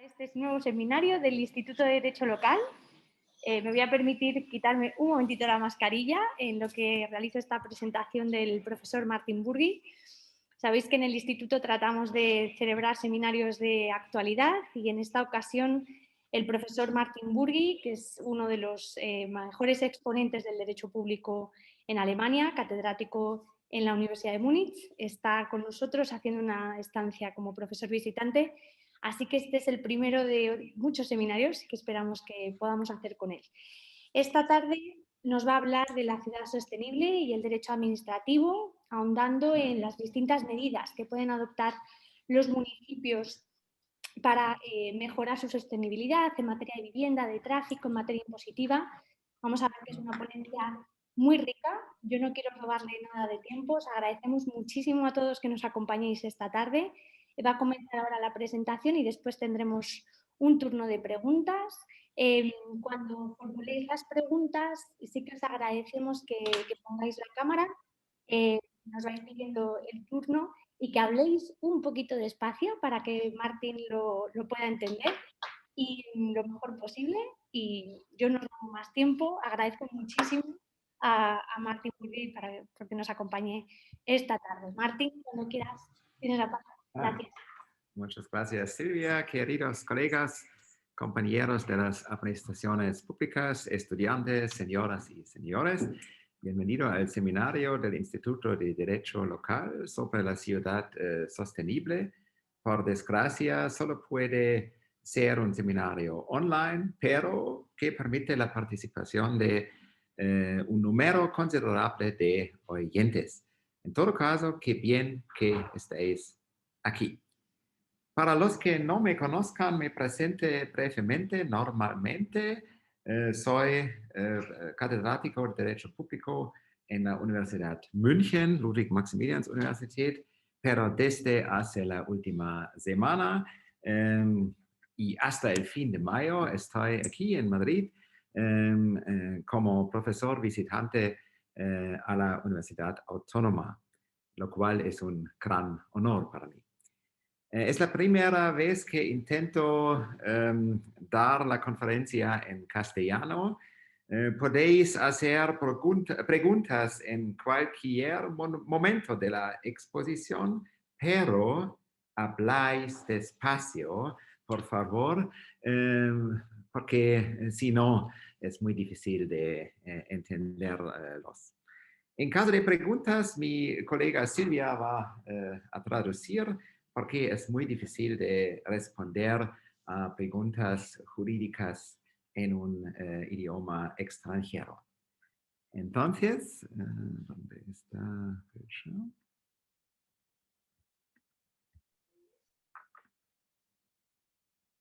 este nuevo seminario del Instituto de Derecho Local. Me voy a permitir quitarme un momentito la mascarilla en lo que realizo esta presentación del profesor Martín Burgui. Sabéis que en el instituto tratamos de celebrar seminarios de actualidad y en esta ocasión el profesor Martín Burgui, que es uno de los mejores exponentes del derecho público en Alemania, catedrático en la Universidad de Múnich, está con nosotros haciendo una estancia como profesor visitante. Así que este es el primero de muchos seminarios que esperamos que podamos hacer con él. Esta tarde nos va a hablar de la ciudad sostenible y el derecho administrativo, ahondando en las distintas medidas que pueden adoptar los municipios para mejorar su sostenibilidad en materia de vivienda, de tráfico, en materia impositiva. Vamos a ver que es una ponencia muy rica. Yo no quiero robarle nada de tiempo. Os agradecemos muchísimo a todos que nos acompañéis esta tarde. Va a comenzar ahora la presentación y después tendremos un turno de preguntas. Cuando formuléis las preguntas, sí que os agradecemos que pongáis la cámara, nos vais pidiendo el turno y que habléis un poquito despacio para que Martín lo pueda entender y lo mejor posible. Y yo no robo más tiempo, agradezco muchísimo a Martín Burgui porque nos acompañe esta tarde. Martín, cuando quieras, tienes la palabra. Gracias. Muchas gracias, Silvia. Queridos colegas, compañeros de las administraciones públicas, estudiantes, señoras y señores, bienvenido al seminario del Instituto de Derecho Local sobre la ciudad sostenible. Por desgracia, solo puede ser un seminario online, pero que permite la participación de un número considerable de oyentes. En todo caso, qué bien que estéis aquí. Para los que no me conozcan, me presente brevemente. Normalmente soy catedrático de Derecho Público en la Universidad München, Ludwig-Maximilians-Universität, pero desde hace la última semana y hasta el fin de mayo estoy aquí en Madrid como profesor visitante a la Universidad Autónoma, lo cual es un gran honor para mí. Es la primera vez que intento dar la conferencia en castellano. Podéis hacer preguntas en cualquier momento de la exposición, pero habláis despacio, por favor, porque si no es muy difícil de entenderlos. En caso de preguntas, mi colega Silvia va a traducir porque es muy difícil de responder a preguntas jurídicas en un idioma extranjero. Entonces, ¿dónde está?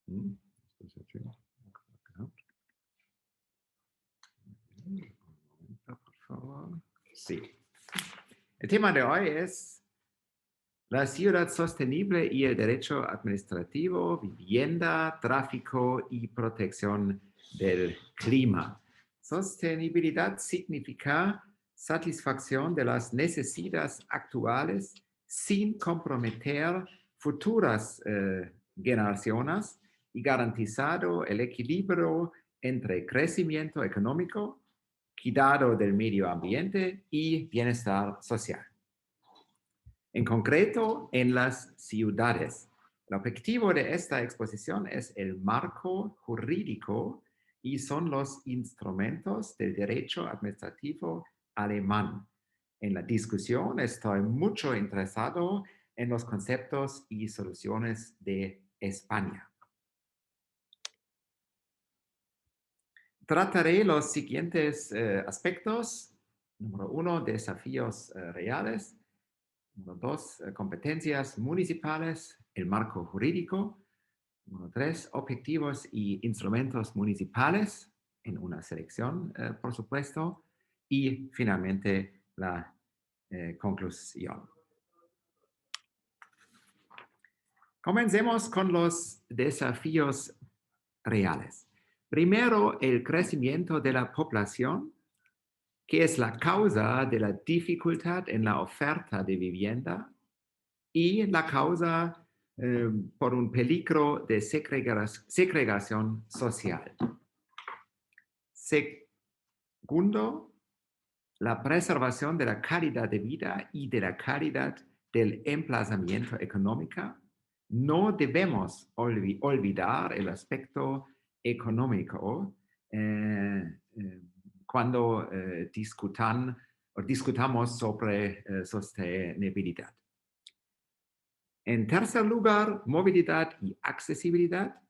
Un momento, por favor. Sí. El tema de hoy es la ciudad sostenible y el derecho administrativo, vivienda, tráfico y protección del clima. Sostenibilidad significa satisfacción de las necesidades actuales sin comprometer futuras generaciones y garantizado el equilibrio entre crecimiento económico, cuidado del medio ambiente y bienestar social. En concreto, en las ciudades. El objetivo de esta exposición es el marco jurídico y son los instrumentos del derecho administrativo alemán. En la discusión estoy mucho interesado en los conceptos y soluciones de España. Trataré los siguientes aspectos. Número 1, desafíos reales. Número 2, competencias municipales, el marco jurídico. Número 3, objetivos y instrumentos municipales, en una selección, por supuesto. Y finalmente, la conclusión. Comencemos con los desafíos reales. Primero, el crecimiento de la población, que es la causa de la dificultad en la oferta de vivienda y la causa por un peligro de segregación social. Segundo, la preservación de la calidad de vida y de la calidad del emplazamiento económico. No debemos olvidar el aspecto económico cuando discutamos sobre sostenibilidad. En tercer lugar, movilidad y accesibilidad.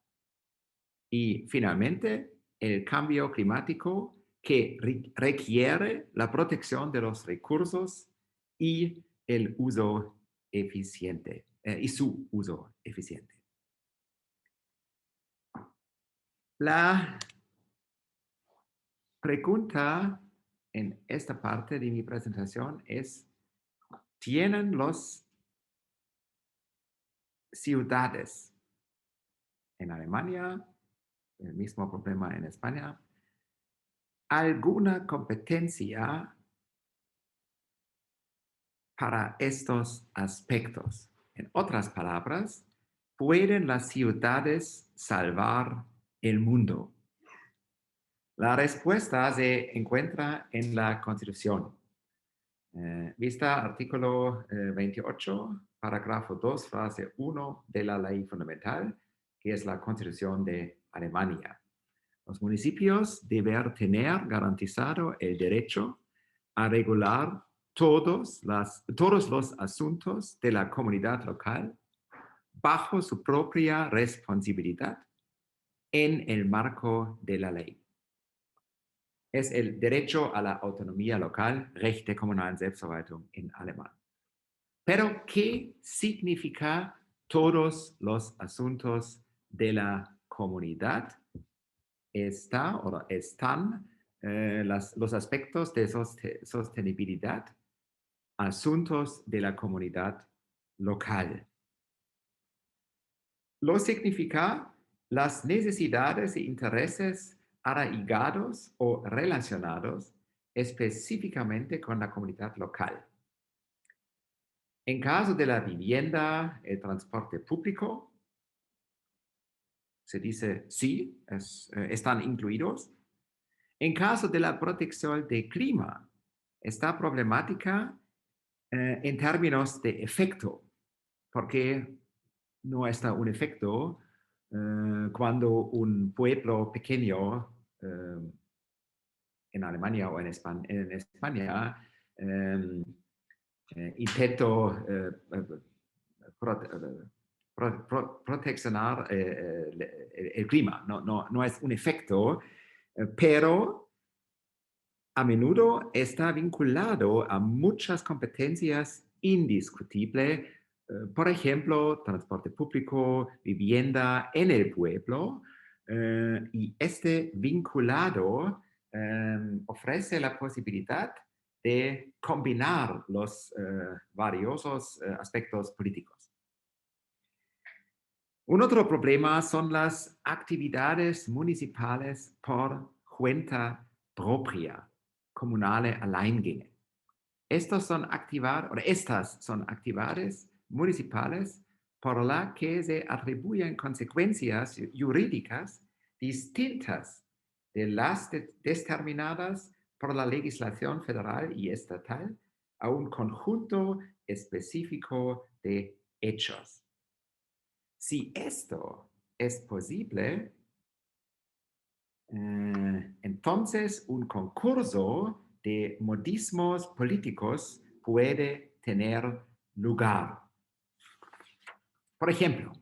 Y finalmente, el cambio climático que requiere la protección de los recursos y el uso eficiente, y su uso eficiente. La pregunta en esta parte de mi presentación es, ¿tienen las ciudades en Alemania, el mismo problema en España, alguna competencia para estos aspectos? En otras palabras, ¿pueden las ciudades salvar el mundo? La respuesta se encuentra en la Constitución. Vista artículo 28, parágrafo 2, frase 1 de la Ley Fundamental, que es la Constitución de Alemania. Los municipios deben tener garantizado el derecho a regular todos los asuntos de la comunidad local bajo su propia responsabilidad en el marco de la ley. Es el derecho a la autonomía local, Recht der kommunalen Selbstverwaltung en alemán. Pero, ¿qué significa todos los asuntos de la comunidad? Están los aspectos de sostenibilidad, asuntos de la comunidad local. Lo significa las necesidades e intereses arraigados o relacionados específicamente con la comunidad local. En caso de la vivienda, el transporte público, se dice sí, están incluidos. En caso de la protección del clima, esta problemática en términos de efecto, porque no está un efecto cuando un pueblo pequeño en Alemania o en España intentó proteccionar el clima. No es un efecto, pero a menudo está vinculado a muchas competencias indiscutibles, por ejemplo, transporte público, vivienda en el pueblo, y este vinculado ofrece la posibilidad de combinar los varios aspectos políticos. Un otro problema son las actividades municipales por cuenta propia, kommunale Alleingänge. Estas son actividades municipales por las que se atribuyen consecuencias jurídicas distintas de las determinadas por la legislación federal y estatal a un conjunto específico de hechos. Si esto es posible, entonces un concurso de modismos políticos puede tener lugar. Por ejemplo,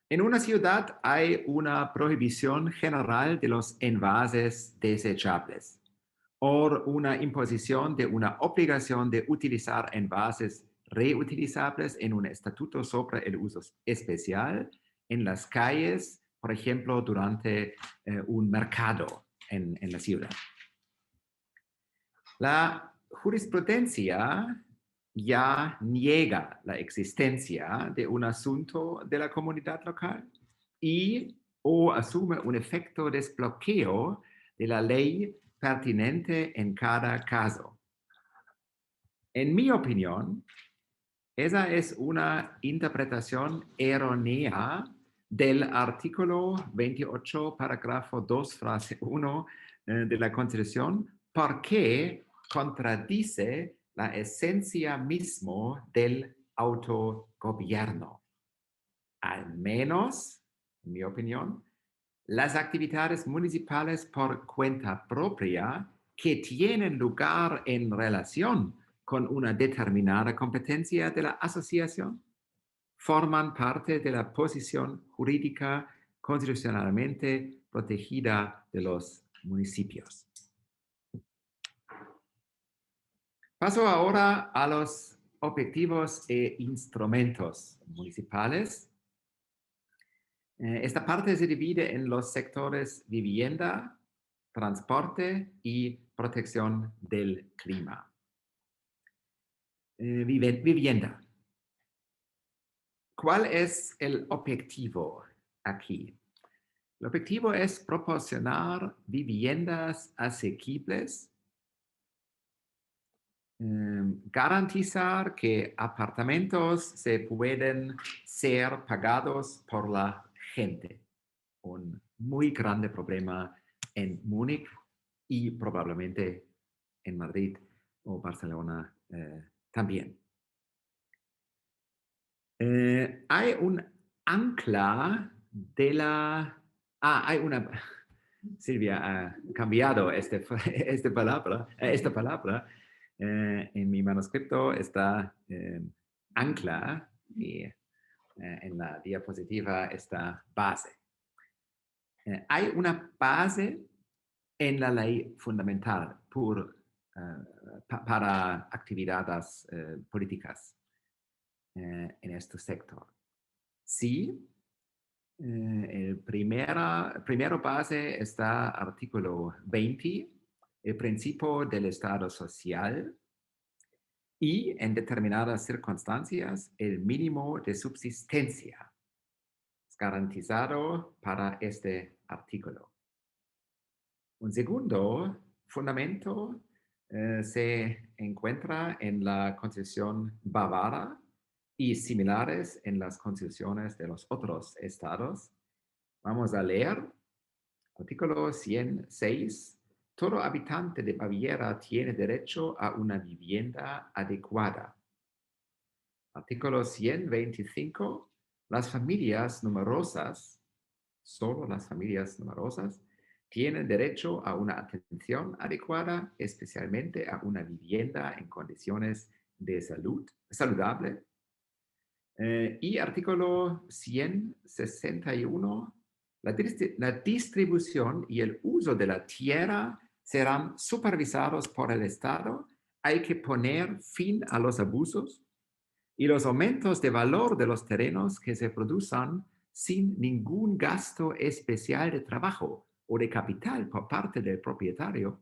en una ciudad hay una prohibición general de los envases desechables o una imposición de una obligación de utilizar envases reutilizables en un estatuto sobre el uso especial en las calles, por ejemplo, durante un mercado en la ciudad. La jurisprudencia ya niega la existencia de un asunto de la comunidad local o asume un efecto de desbloqueo de la ley pertinente en cada caso. En mi opinión, Esa es una interpretación errónea del artículo 28, parágrafo 2, frase 1 de la Constitución, porque contradice la esencia mismo del autogobierno. Al menos, en mi opinión, las actividades municipales por cuenta propia que tienen lugar en relación con una determinada competencia de la asociación forman parte de la posición jurídica constitucionalmente protegida de los municipios. Paso ahora a los objetivos e instrumentos municipales. Esta parte se divide en los sectores vivienda, transporte y protección del clima. Vivienda. ¿Cuál es el objetivo aquí? El objetivo es proporcionar viviendas asequibles, garantizar que apartamentos se pueden ser pagados por la gente. Un muy grande problema en Múnich y probablemente en Madrid o Barcelona también. Hay un ancla de la... hay una... Silvia ha cambiado esta palabra. En mi manuscrito está ancla y en la diapositiva está base. Hay una base en la ley fundamental para actividades políticas en este sector. Sí, el primero base está artículo 20, el principio del Estado social y en determinadas circunstancias el mínimo de subsistencia es garantizado para este artículo. Un segundo fundamento se encuentra en la Constitución bávara y similares en las constituciones de los otros estados. Vamos a leer. Artículo 106. Todo habitante de Baviera tiene derecho a una vivienda adecuada. Artículo 125. Las familias numerosas, solo las familias numerosas, tienen derecho a una atención adecuada, especialmente a una vivienda en condiciones de salud saludable. Y artículo 161, la distribución y el uso de la tierra serán supervisados por el Estado. Hay que poner fin a los abusos y los aumentos de valor de los terrenos que se produzcan sin ningún gasto especial de trabajo o de capital por parte del propietario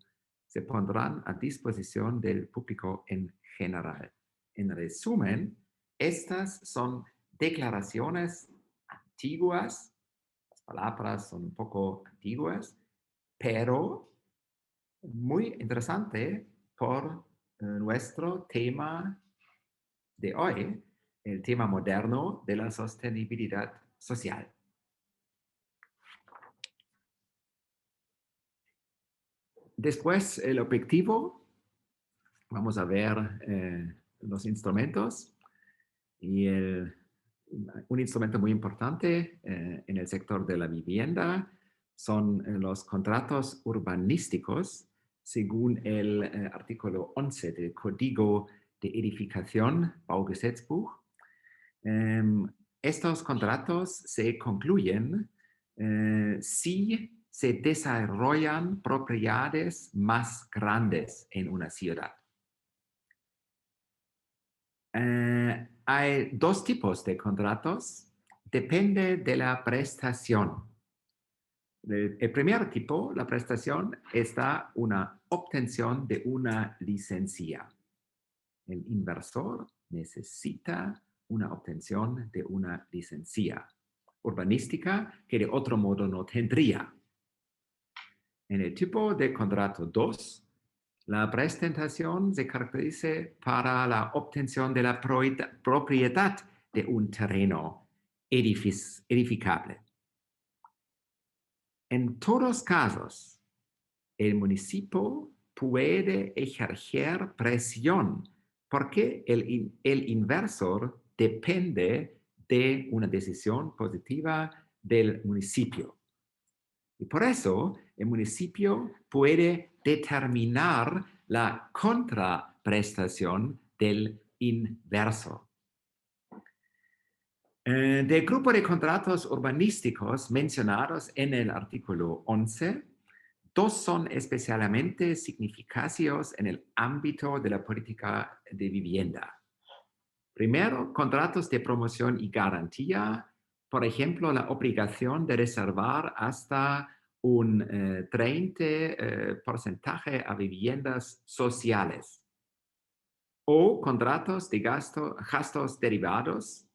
se pondrán a disposición del público en general. En resumen, estas son declaraciones antiguas, las palabras son un poco antiguas, pero muy interesante por nuestro tema de hoy, el tema moderno de la sostenibilidad social. Después, el objetivo, vamos a ver los instrumentos y un instrumento muy importante en el sector de la vivienda son los contratos urbanísticos según el artículo 11 del Código de Edificación, Baugesetzbuch. Estos contratos se concluyen si se desarrollan propiedades más grandes en una ciudad. Hay dos tipos de contratos, depende de la prestación. El primer tipo, la prestación, está una obtención de una licencia. El inversor necesita una obtención de una licencia urbanística que de otro modo no tendría. En el tipo de contrato 2, La presentación se caracteriza para la obtención de la propiedad de un terreno edificable. En todos casos, el municipio puede ejercer presión porque el inversor depende de una decisión positiva del municipio. Y por eso el municipio puede determinar la contraprestación del inversor. Del grupo de contratos urbanísticos mencionados en el artículo 11, dos son especialmente significativos en el ámbito de la política de vivienda. Primero, contratos de promoción y garantía, por ejemplo, la obligación de reservar hasta un 30% a viviendas sociales. O contratos de gastos derivados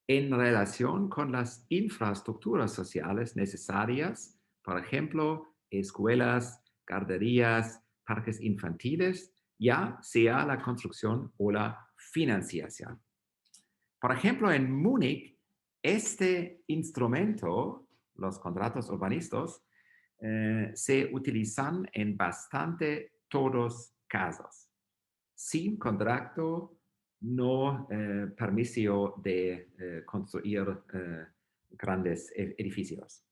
en relación con las infraestructuras sociales necesarias, por ejemplo, escuelas, guarderías, parques infantiles, ya sea la construcción o la financiación. Por ejemplo, en Múnich, este instrumento, los contratos urbanísticos, se utilizan en bastante todos casos. Sin contrato, no permiso de construir grandes edificios.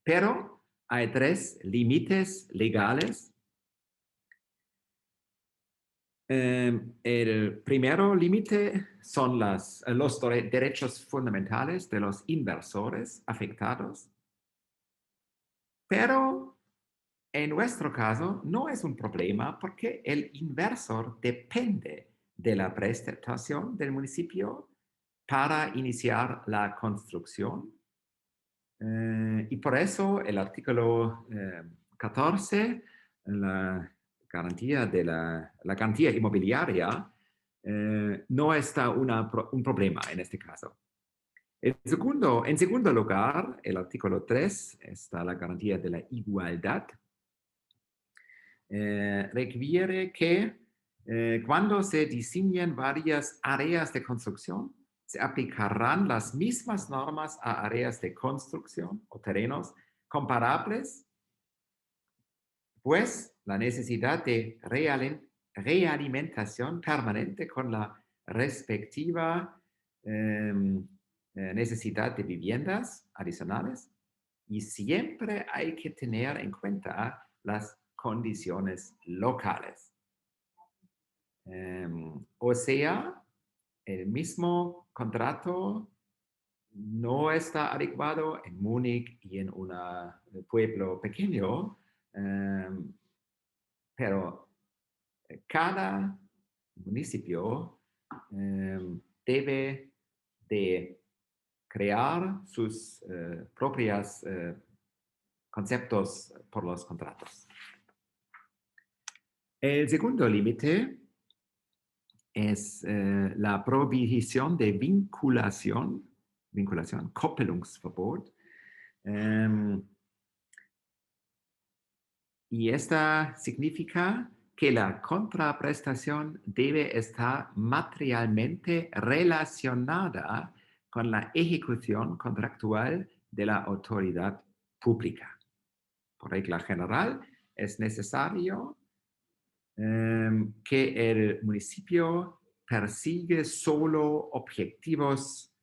Pero hay tres límites legales. El primero límite son los derechos fundamentales de los inversores afectados. Pero en nuestro caso no es un problema porque el inversor depende de la prestación del municipio para iniciar la construcción. Y por eso el artículo 14, la garantía inmobiliaria, no está un problema en este caso. En segundo lugar, el artículo 3 está la garantía de la igualdad. Requiere que cuando se diseñen varias áreas de construcción, se aplicarán las mismas normas a áreas de construcción o terrenos comparables, pues la necesidad de realimentación permanente con la respectiva necesidad de viviendas adicionales, y siempre hay que tener en cuenta las condiciones locales. O sea, el mismo contrato no está adecuado en Múnich y en un pueblo pequeño, pero cada municipio debe de crear sus propios conceptos por los contratos. El segundo límite es la prohibición de vinculación, Koppelungsverbot. Y esta significa que la contraprestación debe estar materialmente relacionada con la ejecución contractual de la autoridad pública. Por regla general, es necesario que el municipio persigue solo objetivos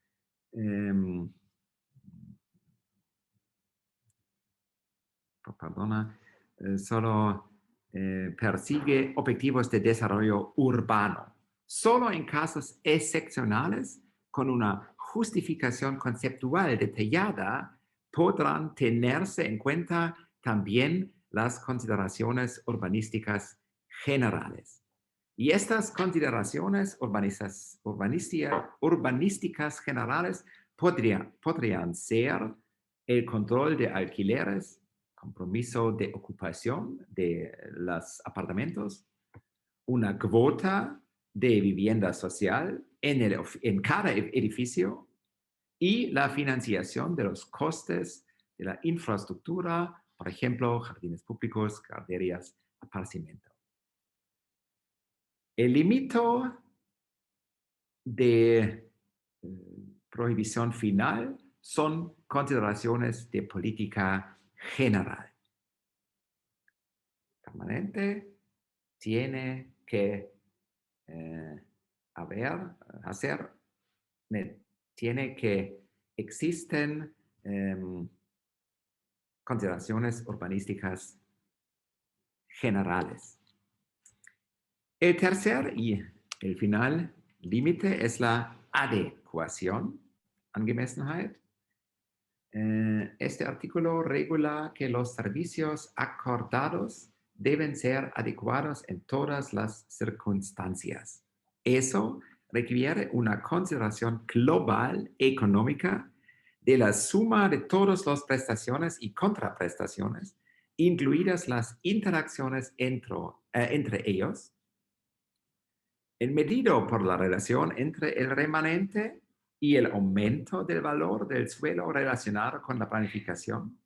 persigue objetivos de desarrollo urbano. Solo en casos excepcionales, con una justificación conceptual detallada, podrán tenerse en cuenta también las consideraciones urbanísticas generales. Y estas consideraciones urbanísticas generales podrían ser el control de alquileres, compromiso de ocupación de los apartamentos, una cuota de vivienda social en cada edificio y la financiación de los costes de la infraestructura, por ejemplo, jardines públicos, guarderías, aparcamiento. El límite de prohibición final son consideraciones de política general. Permanente tiene que tiene que existen consideraciones urbanísticas generales. El tercer y el final límite es la adecuación, Angemessenheit. Este artículo regula que los servicios acordados deben ser adecuados en todas las circunstancias. Eso requiere una consideración global económica de la suma de todas las prestaciones y contraprestaciones, incluidas las interacciones entre ellos, el medido por la relación entre el remanente y el aumento del valor del suelo relacionado con la planificación,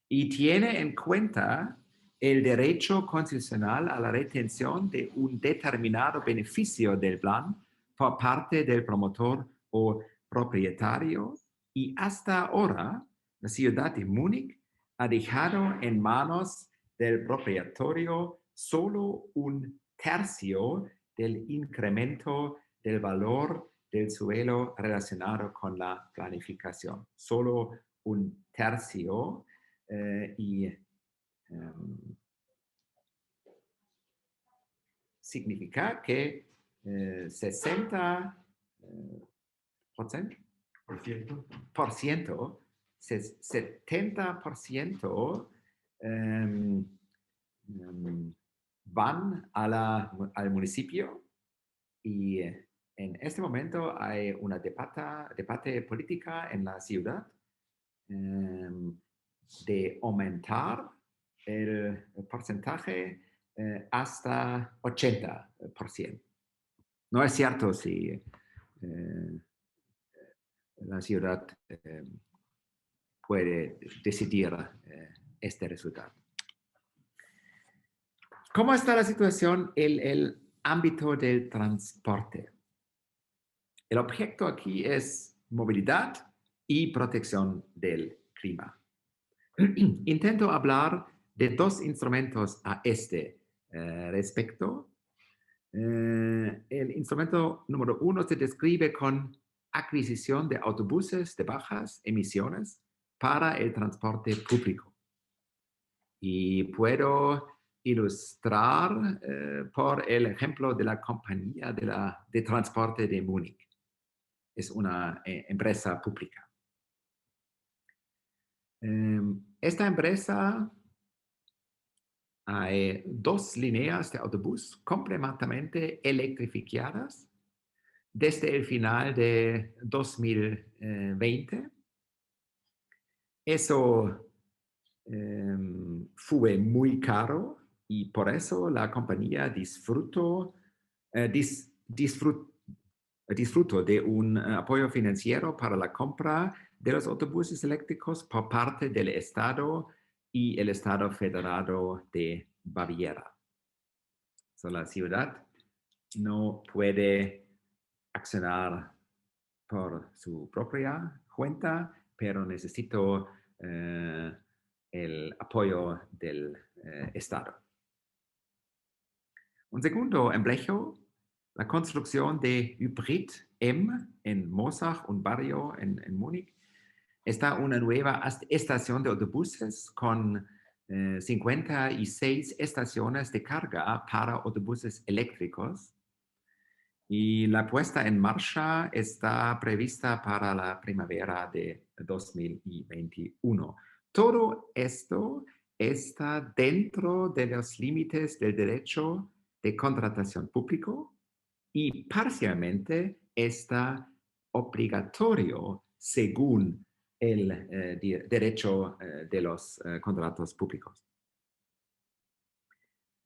y tiene en cuenta el derecho constitucional a la retención de un determinado beneficio del plan por parte del promotor o propietario, y hasta ahora la ciudad de Múnich ha dejado en manos del propietario solo un tercio del incremento del valor del suelo relacionado con la planificación. Solo un tercio significa que 60%, 70% van al municipio, y en este momento hay una debate política en la ciudad de aumentar el porcentaje hasta 80%. No es cierto si la ciudad puede decidir este resultado. ¿Cómo está la situación en el ámbito del transporte? El objeto aquí es movilidad y protección del clima. Intento hablar de dos instrumentos a este respecto. El instrumento número 1 se describe con adquisición de autobuses de bajas emisiones para el transporte público. Y puedo ilustrar por el ejemplo de la compañía de transporte de Múnich. Es una empresa pública. Esta empresa hay 2 líneas de autobús completamente electrificadas desde el final de 2020. Eso fue muy caro, y por eso la compañía disfrutó de un apoyo financiero para la compra de los autobuses eléctricos por parte del Estado y el Estado Federado de Baviera. La ciudad no puede accionar por su propia cuenta, pero necesito el apoyo del Estado. Un segundo ejemplo, la construcción de Hybrid M en Moosach, un barrio en Múnich. Está una nueva estación de autobuses con 56 estaciones de carga para autobuses eléctricos, y la puesta en marcha está prevista para la primavera de 2021. Todo esto está dentro de los límites del derecho de contratación público, y parcialmente está obligatorio según el derecho de los contratos públicos.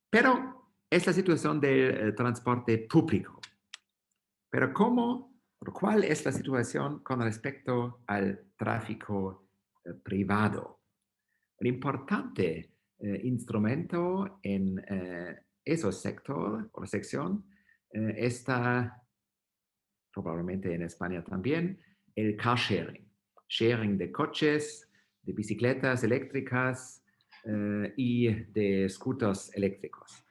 Pero es la situación del transporte público. Pero ¿cuál es la situación con respecto al tráfico privado? Un importante instrumento en ese sector o sección está probablemente en España también, el car sharing. Sharing de coches, de bicicletas eléctricas y de scooters eléctricos.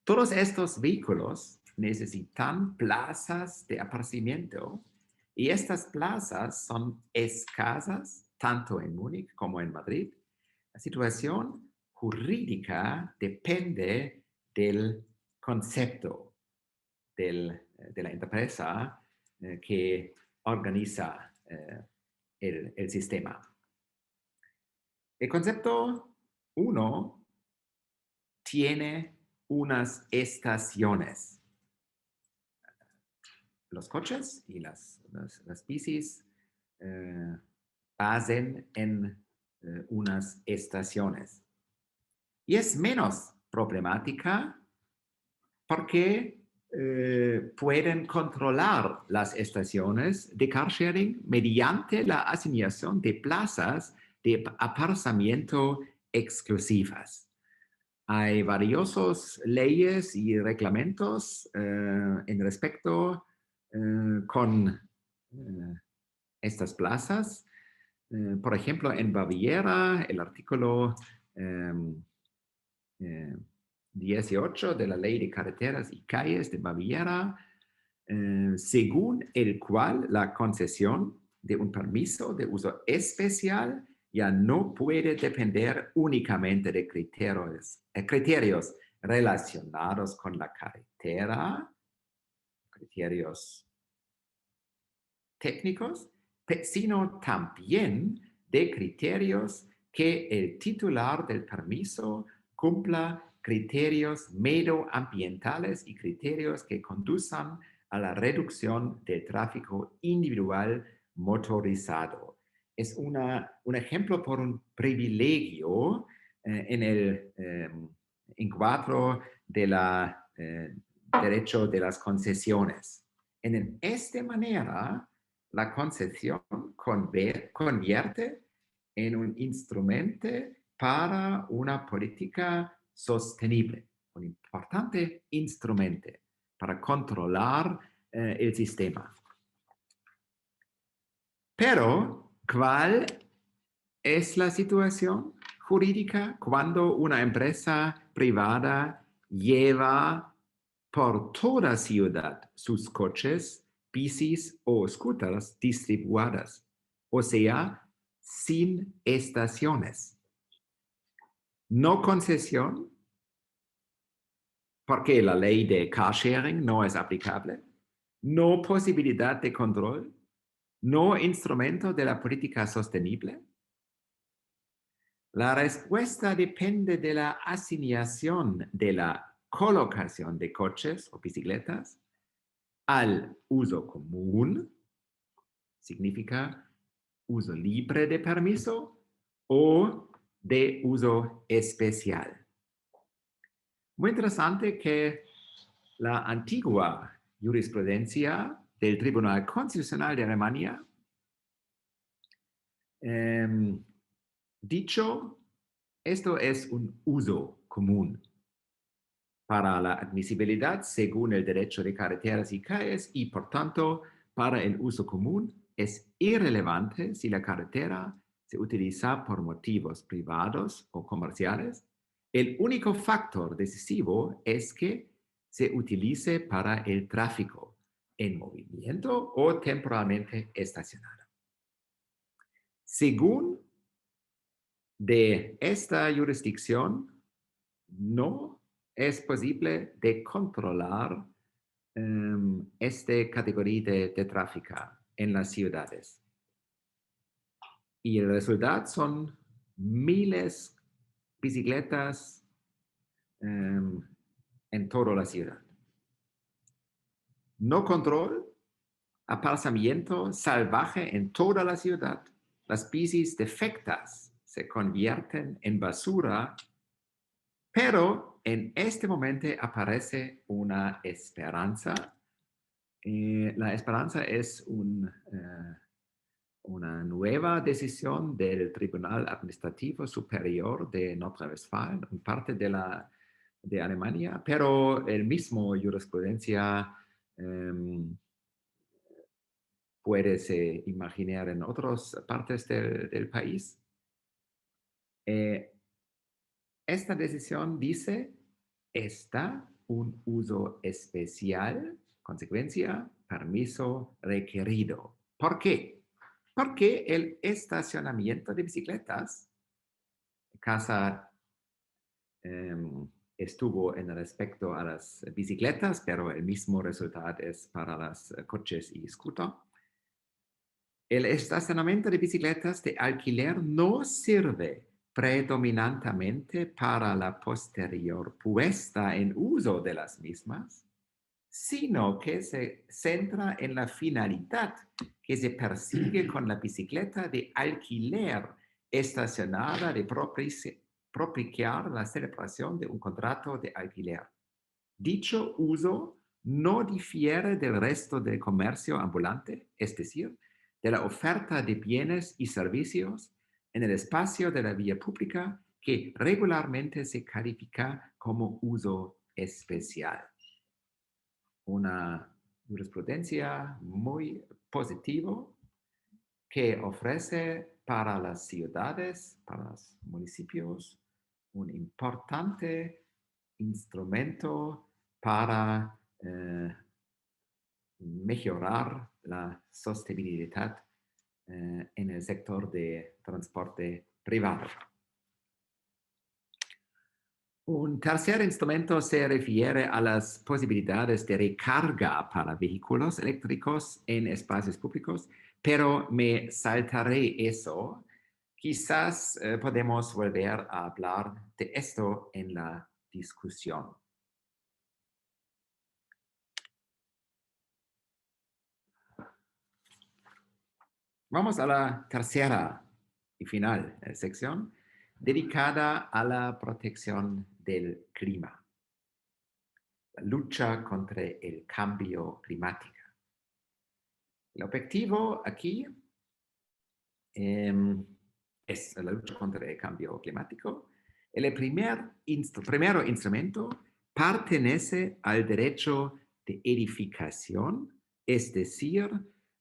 Todos estos vehículos necesitan plazas de aparcamiento y estas plazas son escasas tanto en Múnich como en Madrid. La situación jurídica depende del concepto de la empresa que organiza el sistema. El concepto 1 tiene unas estaciones. Los coches y las bicis pasan en unas estaciones. Y es menos problemática porque pueden controlar las estaciones de car sharing mediante la asignación de plazas de aparcamiento exclusivas. Hay varias leyes y reglamentos en respecto con estas plazas. Por ejemplo, en Baviera, el artículo 18 de la Ley de Carreteras y Calles de Baviera, según el cual la concesión de un permiso de uso especial ya no puede depender únicamente de criterios relacionados con la carretera, criterios técnicos, sino también de criterios que el titular del permiso cumpla criterios medioambientales y criterios que conduzcan a la reducción del tráfico individual motorizado. Es un ejemplo por un privilegio en el encuadro de la derecho de las concesiones. En esta manera, la concesión convierte en un instrumento para una política sostenible, un importante instrumento para controlar el sistema. Pero, ¿cuál es la situación jurídica cuando una empresa privada lleva por toda ciudad sus coches, bicis o scooters distribuidas, o sea, sin estaciones? No concesión, porque la ley de car sharing no es aplicable. No posibilidad de control. No instrumento de la política sostenible. La respuesta depende de la asignación de la colocación de coches o bicicletas al uso común, significa uso libre de permiso o de uso especial. Muy interesante que la antigua jurisprudencia del Tribunal Constitucional de Alemania dicho, esto es un uso común para la admisibilidad según el derecho de carreteras y calles y por tanto para el uso común es irrelevante si la carretera se utiliza por motivos privados o comerciales. El único factor decisivo es que se utilice para el tráfico en movimiento o temporalmente estacionado. Según de esta jurisdicción, no es posible de controlar esta categoría de tráfico en las ciudades. Y el resultado son miles de bicicletas en toda la ciudad. No control, aparcamiento salvaje en toda la ciudad. Las bicis defectas se convierten en basura, pero en este momento aparece una esperanza. La esperanza es una nueva decisión del Tribunal Administrativo Superior de Nordrhein-Westfalen, parte de la de Alemania, pero el mismo jurisprudencia puede imaginar en otras partes del país. Esta decisión dice, está un uso especial, consecuencia, permiso requerido. ¿Por qué? Porque el estacionamiento de bicicletas, casa estuvo en respecto a las bicicletas, pero el mismo resultado es para los coches y scooter. El estacionamiento de bicicletas de alquiler no sirve predominantemente para la posterior puesta en uso de las mismas, sino que se centra en la finalidad que se persigue con la bicicleta de alquiler estacionada de propiciar la celebración de un contrato de alquiler. Dicho uso no difiere del resto del comercio ambulante, es decir, de la oferta de bienes y servicios en el espacio de la vía pública que regularmente se califica como uso especial. Una jurisprudencia muy positiva que ofrece para las ciudades, para los municipios, un importante instrumento para mejorar la sostenibilidad en el sector de transporte privado. Un tercer instrumento se refiere a las posibilidades de recarga para vehículos eléctricos en espacios públicos, pero me saltaré eso. Quizás podemos volver a hablar de esto en la discusión. Vamos a la tercera y final sección, dedicada a la protección del clima, la lucha contra el cambio climático. El objetivo aquí es la lucha contra el cambio climático. El primero instrumento pertenece al derecho de edificación, es decir,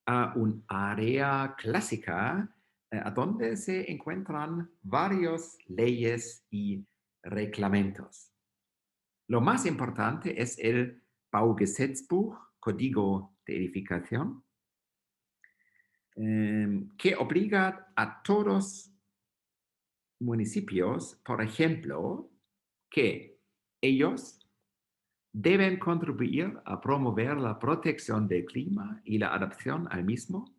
a un área clásica a donde se encuentran varias leyes y reglamentos. Lo más importante es el Baugesetzbuch, Código de Edificación, que obliga a todos municipios, por ejemplo, que ellos deben contribuir a promover la protección del clima y la adaptación al mismo,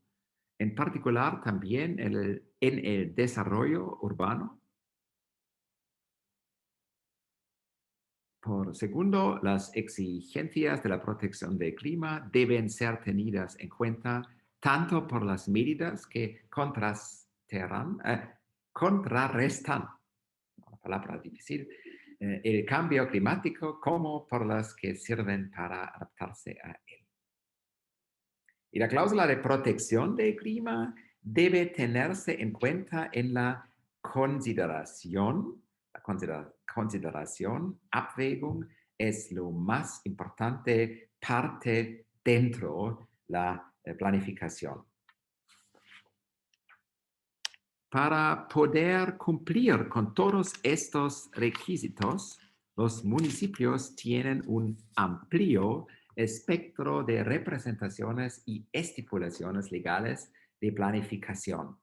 en particular también en el desarrollo urbano. Por segundo, las exigencias de la protección del clima deben ser tenidas en cuenta tanto por las medidas que contrarrestan, una palabra difícil, el cambio climático como por las que sirven para adaptarse a él. Y la cláusula de protección del clima debe tenerse en cuenta en la consideración, abwägung es lo más importante parte dentro de la planificación. Para poder cumplir con todos estos requisitos, los municipios tienen un amplio espectro de representaciones y estipulaciones legales de planificación.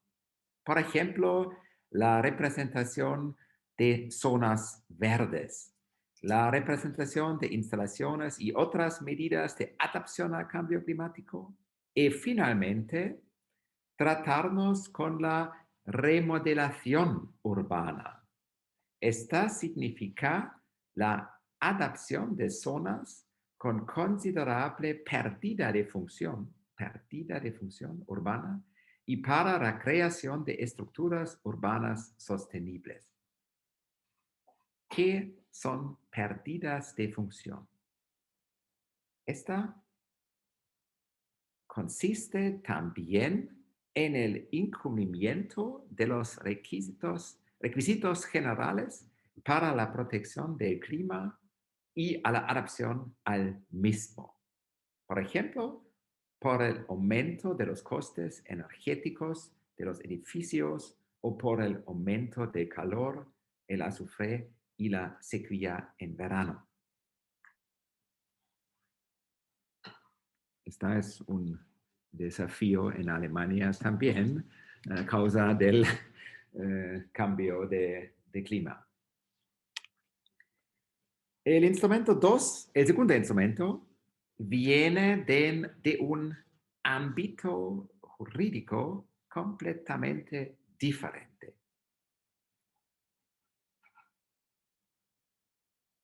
Por ejemplo, la representación de zonas verdes, la representación de instalaciones y otras medidas de adaptación al cambio climático y finalmente tratarnos con la remodelación urbana. Esta significa la adaptación de zonas con considerable pérdida de función urbana y para la creación de estructuras urbanas sostenibles. ¿Qué son pérdidas de función? Esta consiste también en el incumplimiento de los requisitos generales para la protección del clima y a la adaptación al mismo. Por ejemplo, por el aumento de los costes energéticos de los edificios o por el aumento del calor, el azufre y la sequía en verano. Esta es un desafío en Alemania también a causa del cambio de clima. El segundo instrumento, viene de un ámbito jurídico completamente diferente.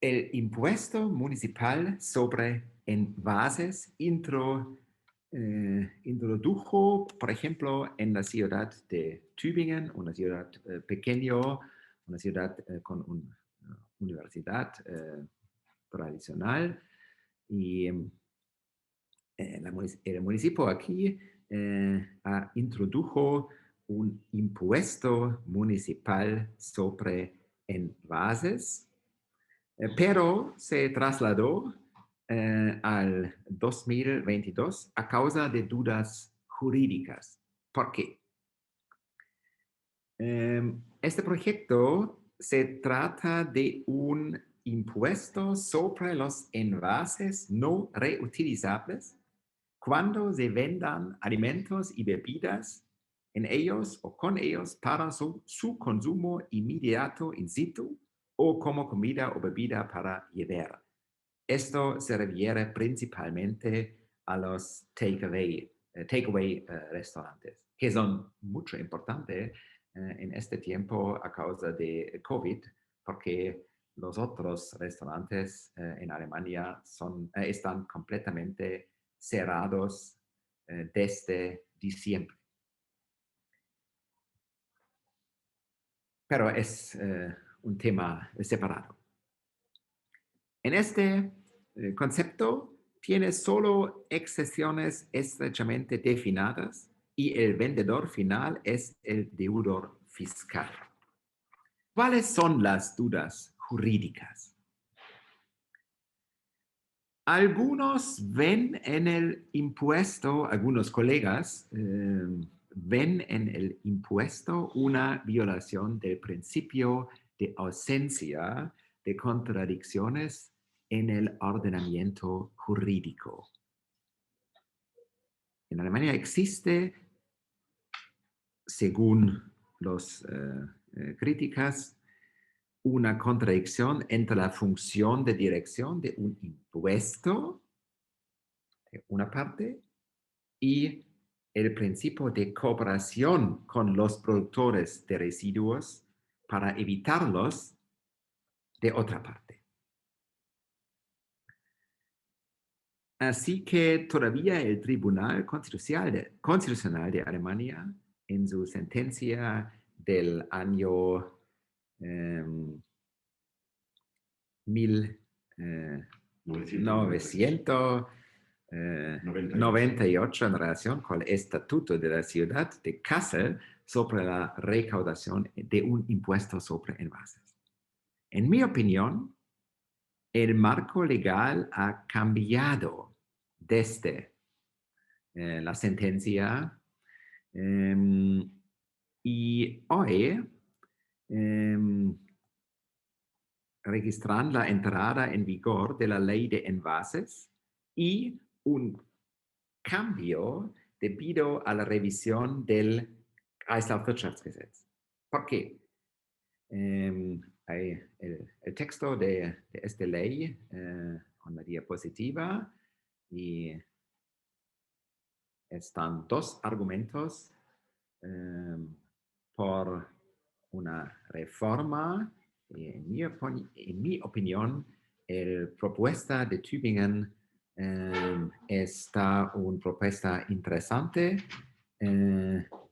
El impuesto municipal sobre envases introdujo, por ejemplo, en la ciudad de Tübingen, una ciudad pequeña, una ciudad con una universidad tradicional, y el municipio aquí introdujo un impuesto municipal sobre envases, pero se trasladó al 2022 a causa de dudas jurídicas. ¿Por qué? Este proyecto se trata de un impuesto sobre los envases no reutilizables cuando se vendan alimentos y bebidas en ellos o con ellos para su consumo inmediato in situ o como comida o bebida para llevar. Esto se refiere principalmente a los takeaway restaurantes, que son mucho importantes en este tiempo a causa de COVID, porque los otros restaurantes en Alemania están completamente cerrados desde diciembre. Pero es un tema separado. En este concepto tiene solo excepciones estrechamente definidas y el vendedor final es el deudor fiscal. ¿Cuáles son las dudas jurídicas? Algunos ven en el impuesto, algunos colegas ven en el impuesto una violación del principio de ausencia de contradicciones en el ordenamiento jurídico. En Alemania existe, según los críticas, una contradicción entre la función de dirección de un impuesto, de una parte, y el principio de cooperación con los productores de residuos para evitarlos de otra parte. Así que todavía el Tribunal Constitucional de Alemania, en su sentencia del año 1998 en relación con el Estatuto de la Ciudad de Kassel sobre la recaudación de un impuesto sobre envases. En mi opinión, el marco legal ha cambiado desde la sentencia y hoy registran la entrada en vigor de la ley de envases y un cambio debido a la revisión del Kreislaufwirtschaftsgesetz. ¿Por qué? El texto de esta ley con la diapositiva y están dos argumentos por una reforma. En mi opinión, la propuesta de Tübingen está una propuesta interesante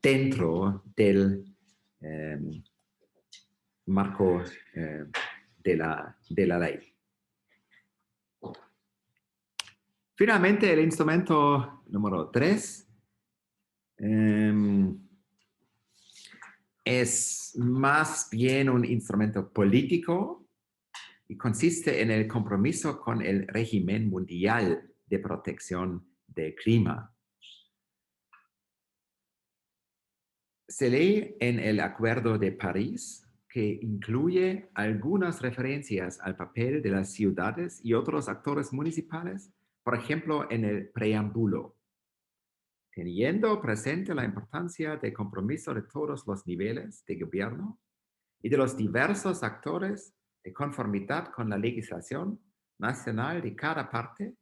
dentro del marco de la ley. Finalmente, el instrumento número 3 es más bien un instrumento político y consiste en el compromiso con el régimen mundial de protección del clima. Se lee en el Acuerdo de París, que incluye algunas referencias al papel de las ciudades y otros actores municipales, por ejemplo, en el preámbulo. Teniendo presente la importancia del compromiso de todos los niveles de gobierno y de los diversos actores de conformidad con la legislación nacional de cada parte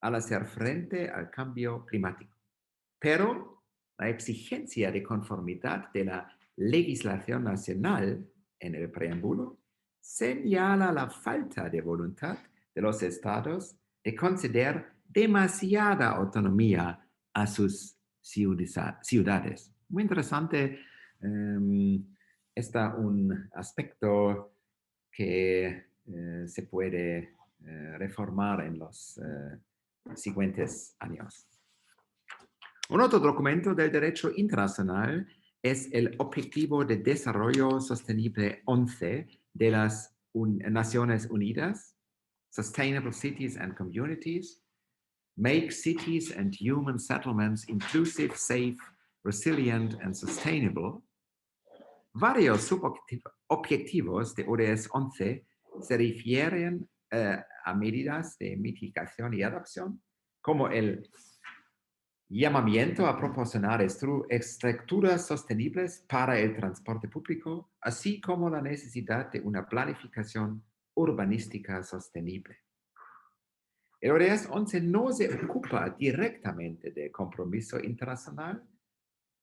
al hacer frente al cambio climático. Pero la exigencia de conformidad de la legislación nacional en el preámbulo señala la falta de voluntad de los estados de conceder demasiada autonomía a sus ciudades. Muy interesante. Está un aspecto que se puede reformar en los siguientes años. Un otro documento del derecho internacional es el Objetivo de Desarrollo Sostenible 11 de las Naciones Unidas, Sustainable Cities and Communities, Make Cities and Human Settlements Inclusive, Safe, Resilient and Sustainable. Varios subobjetivos de ODS 11 se refieren a medidas de mitigación y adaptación, como el llamamiento a proporcionar estructuras sostenibles para el transporte público, así como la necesidad de una planificación urbanística sostenible. El ODS 11 no se ocupa directamente del compromiso internacional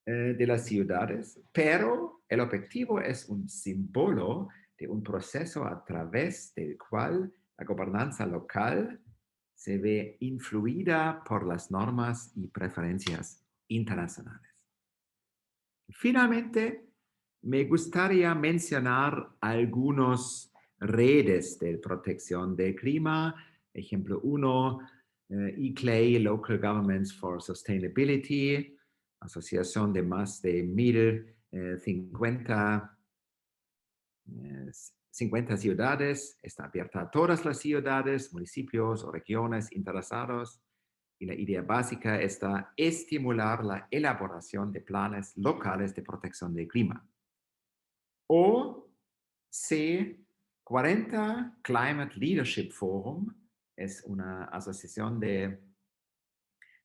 de las ciudades, pero el objetivo es un símbolo de un proceso a través del cual la gobernanza local se ve influida por las normas y preferencias internacionales. Finalmente, me gustaría mencionar algunas redes de protección del clima. Ejemplo 1, ICLEI, Local Governments for Sustainability, asociación de más de 50 ciudades, está abierta a todas las ciudades, municipios o regiones interesados, y la idea básica está estimular la elaboración de planes locales de protección del clima. O C40 Climate Leadership Forum es una asociación de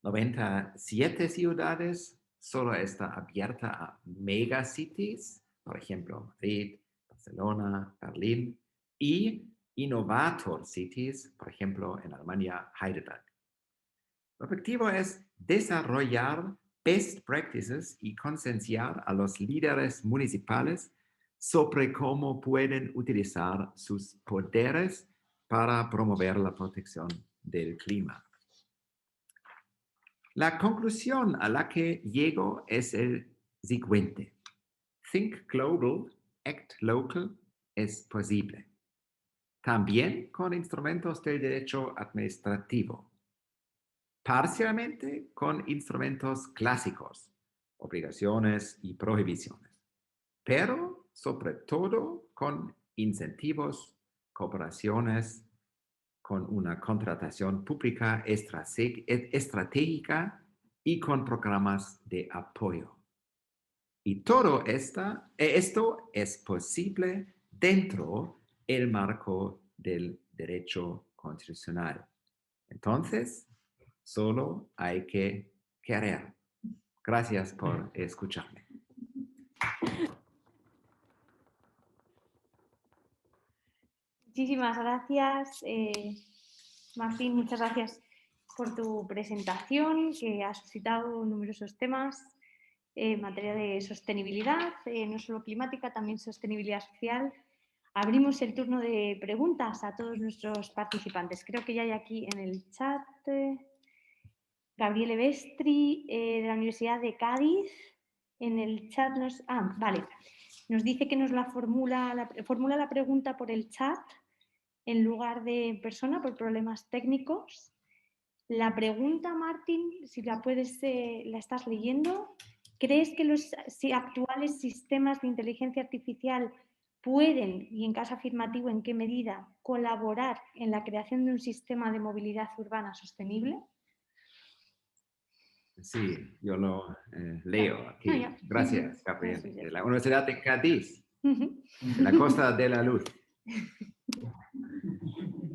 97 ciudades, solo está abierta a megacities, por ejemplo, Madrid, Barcelona, Berlín, y Innovator Cities, por ejemplo, en Alemania, Heidelberg. El objetivo es desarrollar best practices y concienciar a los líderes municipales sobre cómo pueden utilizar sus poderes para promover la protección del clima. La conclusión a la que llego es el siguiente. Think global, act local es posible. También con instrumentos del derecho administrativo. Parcialmente con instrumentos clásicos, obligaciones y prohibiciones. Pero sobre todo con incentivos, cooperaciones, con una contratación pública estratégica y con programas de apoyo. Y todo esto es posible dentro del marco del derecho constitucional. Entonces, solo hay que querer. Gracias por escucharme. Muchísimas gracias, Martín, muchas gracias por tu presentación, que ha suscitado numerosos temas en materia de sostenibilidad, no solo climática, también sostenibilidad social. Abrimos el turno de preguntas a todos nuestros participantes. Creo que ya hay aquí en el chat Gabriele Vestri, de la Universidad de Cádiz. En el chat vale. Nos dice que nos formula la pregunta por el chat en lugar de en persona por problemas técnicos. La pregunta, Martín, si la estás leyendo, ¿crees que los actuales sistemas de inteligencia artificial pueden, y en caso afirmativo, en qué medida, colaborar en la creación de un sistema de movilidad urbana sostenible? Sí, yo lo leo aquí. Ya. Gracias, Gabriel. Sí, De la Universidad de Cádiz, Ujú. de la Costa de la Luz.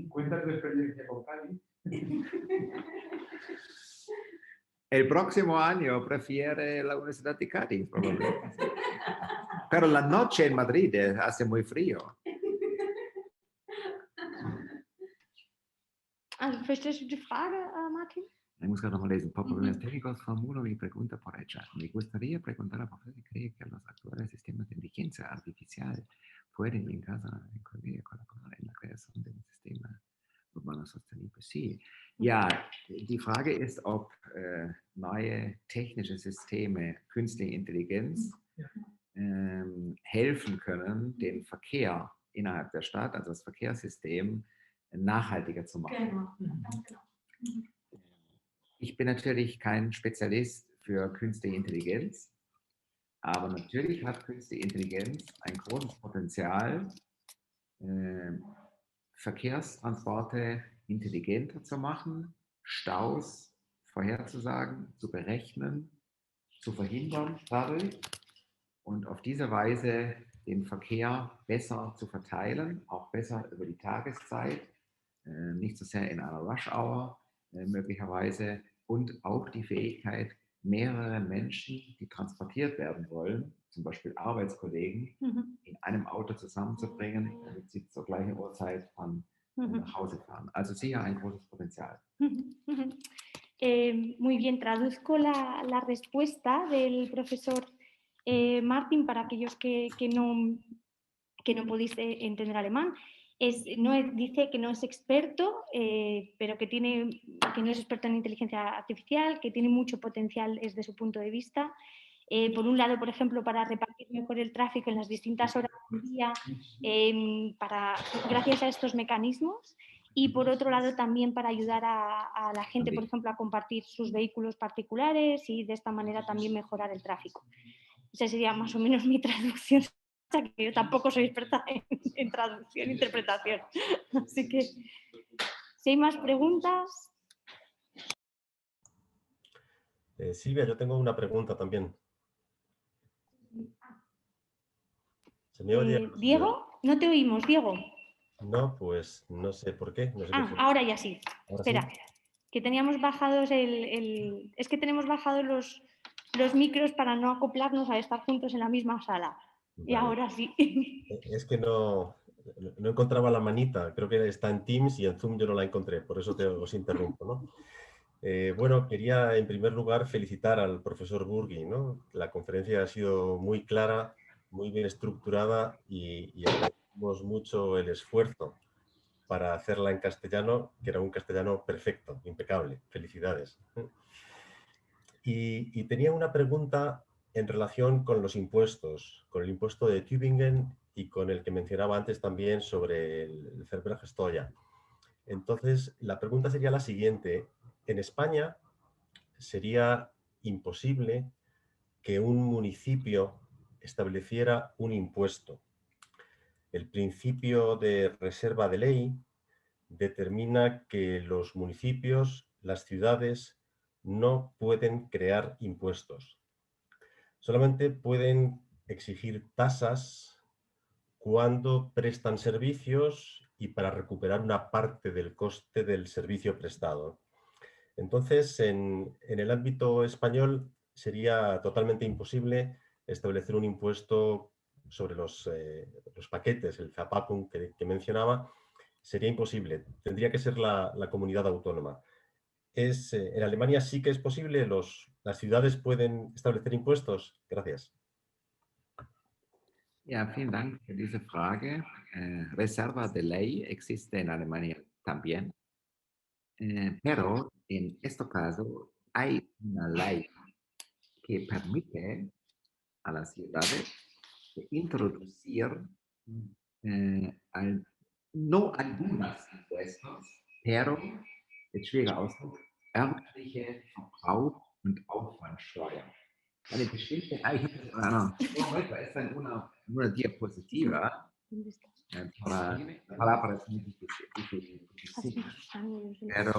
Cuenta tu experiencia con Cádiz. El próximo año prefiere la Universidad de Cádiz, probablemente. Pero la noche en Madrid hace muy frío. ¿Verstehst du die Frage, Martin? Ich muss gerade nochmal lesen. Por problemas técnicos formulo mi pregunta por hecha. Me gustaría preguntar a profesor si cree que los actuales sistemas de inteligencia artificial pueden en caso de colaborar en la creación de un sistema urbano sostenible. Sí. Ja, die Frage ist, ob neue technische Systeme, künstliche Intelligenz, helfen können, den Verkehr innerhalb der Stadt, also das Verkehrssystem, nachhaltiger zu machen. Genau. Ich bin natürlich kein Spezialist für künstliche Intelligenz, aber natürlich hat künstliche Intelligenz ein großes Potenzial, Verkehrstransporte intelligenter zu machen, Staus vorherzusagen, zu berechnen, zu verhindern dadurch und auf diese Weise den Verkehr besser zu verteilen, auch besser über die Tageszeit, nicht so sehr in einer Rush-Hour möglicherweise und auch die Fähigkeit, mehrere Menschen, die transportiert werden wollen, zum Beispiel Arbeitskollegen, in einem Auto zusammenzubringen, damit sie zur gleichen Uhrzeit nach Hause fahren. Also sicher ein großes Potenzial. Muy bien, traduzco la respuesta del profesor Martin para aquellos que no podéis entender alemán. Dice que no es experto, pero que no es experto en inteligencia artificial, que tiene mucho potencial desde su punto de vista. Por un lado, por ejemplo, para repartir mejor el tráfico en las distintas horas del día, gracias a estos mecanismos. Y por otro lado, también para ayudar a la gente, por ejemplo, a compartir sus vehículos particulares y de esta manera también mejorar el tráfico. Esa sería más o menos mi traducción. Que yo tampoco soy experta en traducción e interpretación. Así que, si hay más preguntas. Silvia, yo tengo una pregunta también. ¿Se me oye? Diego, no te oímos, Diego. No, pues no sé por qué. No sé ahora ya sí. ¿Ahora Espera, sí? que teníamos bajados es que tenemos bajados los micros para no acoplarnos a estar juntos en la misma sala. Vale. Y ahora sí. Es que no encontraba la manita. Creo que está en Teams y en Zoom yo no la encontré. Por eso os interrumpo, ¿no? Bueno, quería en primer lugar felicitar al profesor Burgi, ¿no? La conferencia ha sido muy clara, muy bien estructurada y agradecemos mucho el esfuerzo para hacerla en castellano, que era un castellano perfecto, impecable. Felicidades. Y tenía una pregunta en relación con los impuestos, con el impuesto de Tübingen y con el que mencionaba antes también sobre el Verbrauchersteuer. Entonces, la pregunta sería la siguiente. En España sería imposible que un municipio estableciera un impuesto. El principio de reserva de ley determina que los municipios, las ciudades, no pueden crear impuestos. Solamente pueden exigir tasas cuando prestan servicios y para recuperar una parte del coste del servicio prestado. Entonces, en el ámbito español sería totalmente imposible establecer un impuesto sobre los paquetes, el Verpackung que mencionaba, sería imposible. Tendría que ser la comunidad autónoma. En Alemania sí que es posible, las ciudades pueden establecer impuestos. Gracias. Ja, vielen Dank für diese Frage. Reserva de ley existe en Alemania también, pero en este caso hay una ley que permite a las ciudades introducir no algunos impuestos, pero, jetzt schwieriger Ausdruck, örtliche Verbrauch- und Aufwandsteuer. Eine bestimmte, da ist dann una diapositiva ¿Dónde estás? La palabra es muy difícil. Pero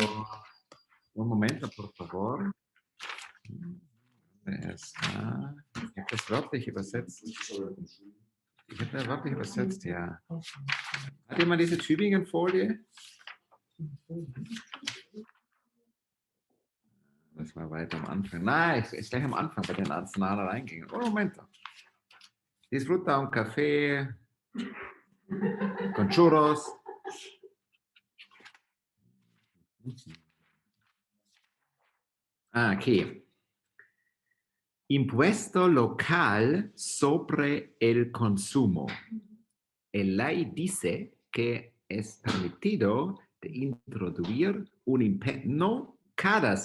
un momento, por favor. Está. Ich habe das wörtlich übersetzt. Ich habe das wörtlich übersetzt, ja. Hat jemand diese Tübingen-Folie? Das war weiter am Anfang. Nein, ist gleich am Anfang bei den nationalen Eingängen. Oh, Moment. Disfruta un café con churros. Aquí. Impuesto local sobre el consumo. El ley dice que es permitido de introducir un impuesto, no cada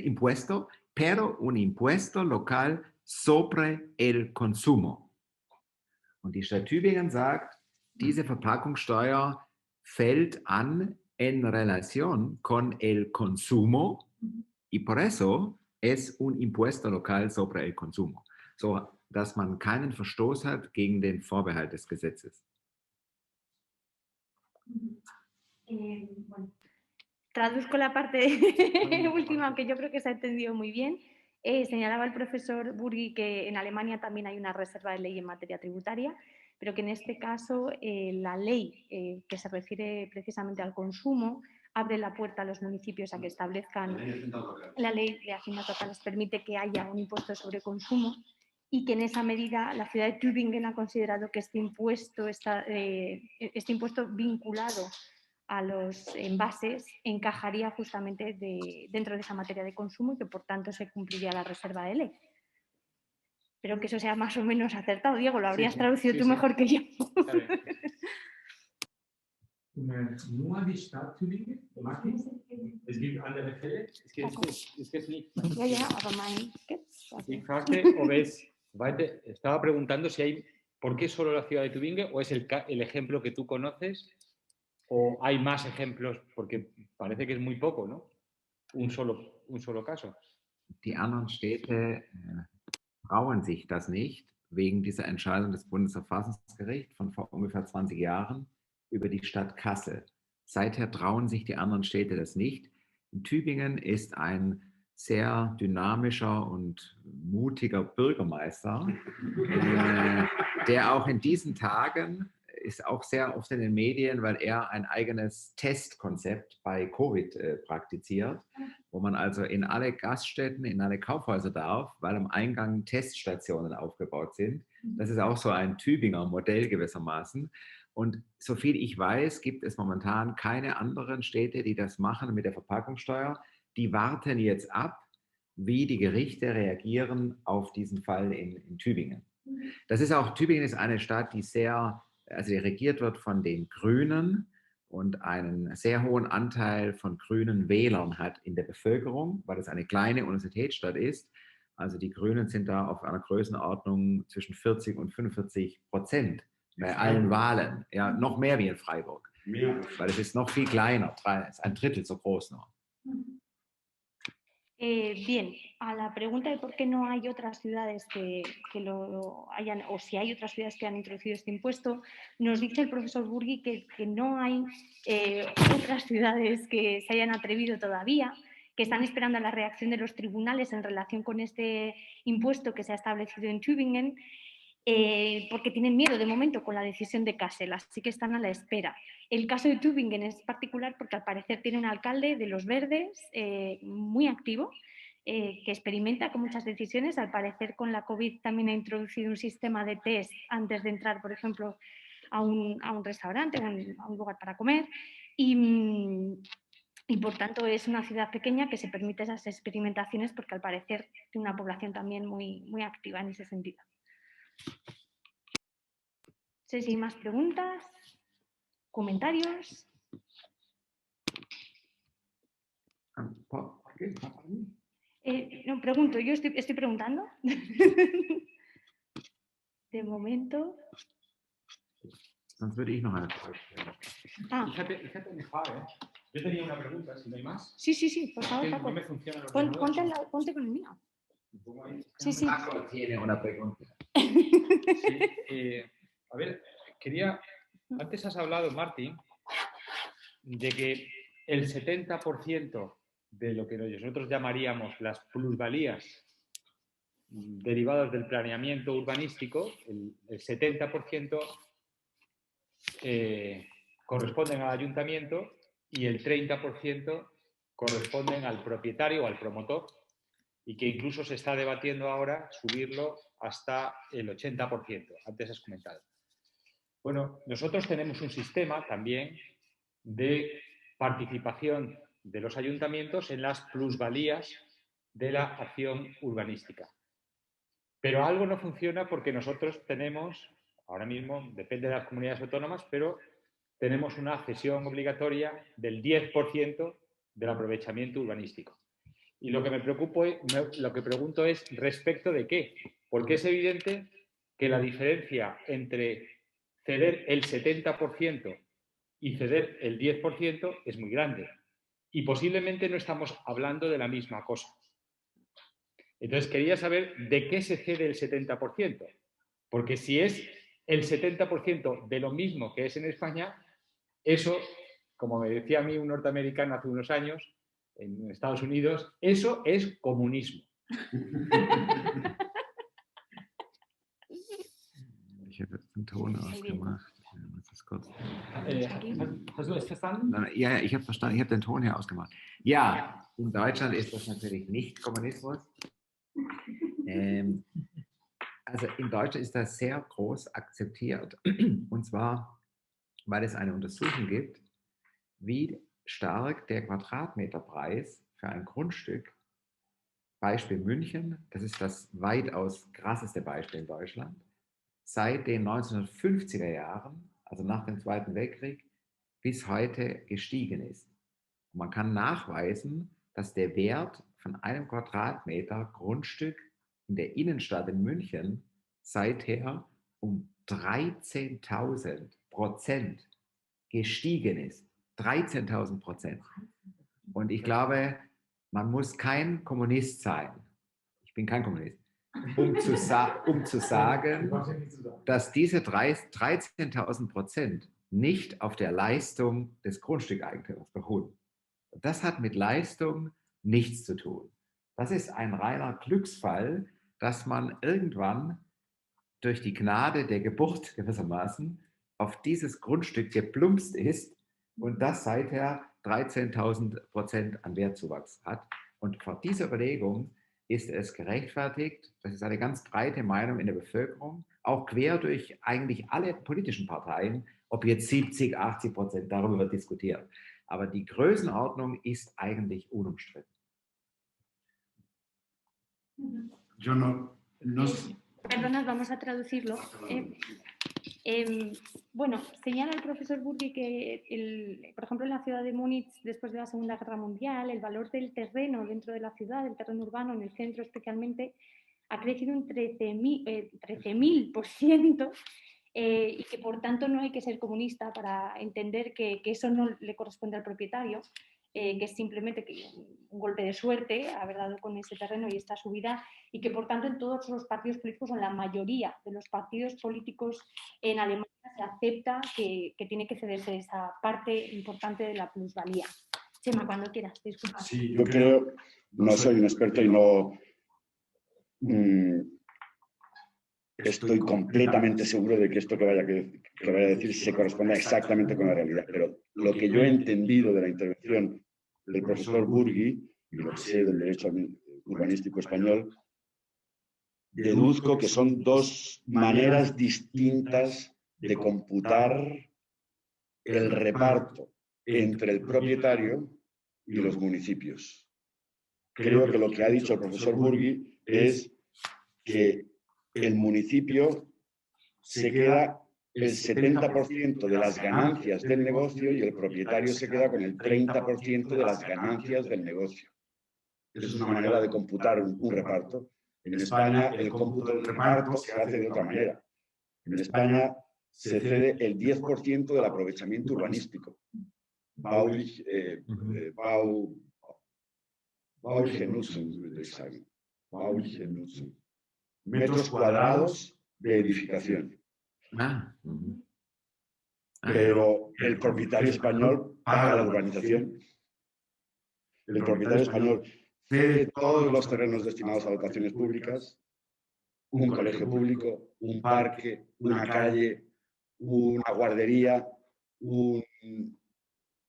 impuesto, pero un impuesto local sobre el consumo. Und die Stadt Tübingen sagt, diese Verpackungssteuer fällt an en relación con el consumo y por eso es un impuesto local sobre el consumo, so dass man keinen Verstoß hat gegen den Vorbehalt des Gesetzes. Bueno, traduzco la parte última, aunque yo creo que se ha entendido muy bien. Señalaba el profesor Burgi que en Alemania también hay una reserva de ley en materia tributaria, pero que en este caso la ley que se refiere precisamente al consumo abre la puerta a los municipios a que establezcan. La ley de haciendas locales permite que haya un impuesto sobre consumo y que en esa medida la ciudad de Tübingen ha considerado que este impuesto vinculado a los envases encajaría justamente dentro de esa materia de consumo y que por tanto se cumpliría la reserva de ley. Espero que eso sea más o menos acertado. Diego, lo habrías traducido tú mejor que yo. Nur die Stadt Tübingen? Es gibt andere Fälle? Es que es nicht. Ja, aber mein Ich fragte, estaba preguntando si hay, ¿por qué solo la ciudad de Tübingen? ¿O es el ejemplo que tú conoces? ¿O hay más ejemplos? Porque parece que es muy poco, ¿no? Un solo caso. Die anderen Städte trauen sich das nicht, wegen dieser Entscheidung des Bundesverfassungsgerichts von vor ungefähr 20 Jahren über die Stadt Kassel. Seither trauen sich die anderen Städte das nicht. In Tübingen ist ein sehr dynamischer und mutiger Bürgermeister, der auch in diesen Tagen ist auch sehr oft in den Medien, weil er ein eigenes Testkonzept bei Covid praktiziert, wo man also in alle Gaststätten, in alle Kaufhäuser darf, weil am Eingang Teststationen aufgebaut sind. Das ist auch so ein Tübinger Modell gewissermaßen. Und soviel ich weiß, gibt es momentan keine anderen Städte, die das machen mit der Verpackungssteuer. Die warten jetzt ab, wie die Gerichte reagieren auf diesen Fall in Tübingen. Das ist auch, Tübingen ist eine Stadt, die die regiert wird von den Grünen und einen sehr hohen Anteil von grünen Wählern hat in der Bevölkerung, weil es eine kleine Universitätsstadt ist. Also die Grünen sind da auf einer Größenordnung zwischen 40 und 45% bei allen Wahlen. Ja, noch mehr wie in Freiburg. Weil es ist noch viel kleiner, es ist ein Drittel so groß noch. Bien, a la pregunta de por qué no hay otras ciudades que lo hayan, o si hay otras ciudades que han introducido este impuesto, nos dice el profesor Burgi que no hay otras ciudades que se hayan atrevido todavía, que están esperando a la reacción de los tribunales en relación con este impuesto que se ha establecido en Tübingen, porque tienen miedo de momento con la decisión de Kassel, así que están a la espera. El caso de Tübingen es particular porque al parecer tiene un alcalde de los Verdes muy activo, que experimenta con muchas decisiones. Al parecer con la COVID también ha introducido un sistema de test antes de entrar, por ejemplo, a un restaurante o a un lugar para comer y por tanto es una ciudad pequeña que se permite esas experimentaciones porque al parecer tiene una población también muy, muy activa en ese sentido. No sé si hay más preguntas, comentarios. No, pregunto, yo estoy preguntando. De momento. Sonst würde ich noch eine Frage stellen. Ich hatte eine Frage. Yo tenía una pregunta, si no hay más. Sí, por favor, Paco. No me funciona el ordenador. Ponte con el mío. Sí. Paco tiene una pregunta. Sí, a ver, quería Antes has hablado, Martín, de que el 70% de lo que nosotros llamaríamos las plusvalías derivadas del planeamiento urbanístico, el 70% corresponden al ayuntamiento y el 30% corresponden al propietario o al promotor, y que incluso se está debatiendo ahora subirlo hasta el 80%, antes has comentado. Bueno, nosotros tenemos un sistema también de participación de los ayuntamientos en las plusvalías de la acción urbanística. Pero algo no funciona porque nosotros tenemos, ahora mismo, depende de las comunidades autónomas, pero tenemos una cesión obligatoria del 10% del aprovechamiento urbanístico. Y lo que lo que pregunto es respecto de qué, porque es evidente que la diferencia entre ceder el 70% y ceder el 10% es muy grande. Y posiblemente no estamos hablando de la misma cosa. Entonces quería saber de qué se cede el 70%, porque si es el 70% de lo mismo que es en España, eso, como me decía a mí un norteamericano hace unos años, en Estados Unidos, eso es comunismo. Ich habe jetzt den Ton ausgemacht. Ja, das ist kurz. Hast du es verstanden? Ja, ich habe verstanden. Ich habe den Ton hier ausgemacht. Ja, in Deutschland ist das natürlich nicht Kommunismus. Also in Deutschland ist das sehr groß akzeptiert. Und zwar, weil es eine Untersuchung gibt, wie stark der Quadratmeterpreis für ein Grundstück, Beispiel München, das ist das weitaus krasseste Beispiel in Deutschland, seit den 1950er Jahren, also nach dem Zweiten Weltkrieg, bis heute gestiegen ist. Und man kann nachweisen, dass der Wert von einem Quadratmeter Grundstück in der Innenstadt in München seither um 13.000% gestiegen ist. 13.000%. Und ich glaube, man muss kein Kommunist sein. Ich bin kein Kommunist. Um zu sagen, dass diese 13.000% nicht auf der Leistung des Grundstückeigentümers beruhen. Das hat mit Leistung nichts zu tun. Das ist ein reiner Glücksfall, dass man irgendwann durch die Gnade der Geburt gewissermaßen auf dieses Grundstück geplumpst ist und das seither 13.000% an Wertzuwachs hat. Und vor dieser Überlegung ist es gerechtfertigt, das ist eine ganz breite Meinung in der Bevölkerung, auch quer durch eigentlich alle politischen Parteien, ob jetzt 70, 80%, darüber wird diskutiert. Aber die Größenordnung ist eigentlich unumstritten. Yo no Perdonad, vamos a traducirlo. Bueno, señala el profesor Burgi que, por ejemplo, en la ciudad de Múnich, después de la Segunda Guerra Mundial, el valor del terreno dentro de la ciudad, del terreno urbano, en el centro especialmente, ha crecido un 13.000%, y que por tanto no hay que ser comunista para entender que eso no le corresponde al propietario, que es simplemente un golpe de suerte haber dado con ese terreno y esta subida, y que por tanto en todos los partidos políticos, o en la mayoría de los partidos políticos en Alemania, se acepta que tiene que cederse esa parte importante de la plusvalía. Chema, cuando quieras, disculpa. Sí, yo creo, no soy un experto y no estoy completamente seguro de que esto que vaya a decir se corresponde exactamente con la realidad, pero lo que yo he entendido de la intervención del profesor Burgi y lo que sé del derecho urbanístico español, deduzco que son dos maneras distintas de computar el reparto entre el propietario y los municipios. Creo que lo que ha dicho el profesor Burgi es que el municipio se queda el 70% de las ganancias del negocio y el propietario se queda con el 30% de las ganancias del negocio. Esa es una manera de computar un reparto. En España el cómputo del reparto se hace de otra manera. En España se cede el 10% del aprovechamiento urbanístico. Bauliche-Nutzung. Metros cuadrados de edificación. pero el propietario español paga la urbanización. El propietario español cede todos los terrenos destinados a dotaciones públicas, un colegio público, un parque, una calle, una guardería,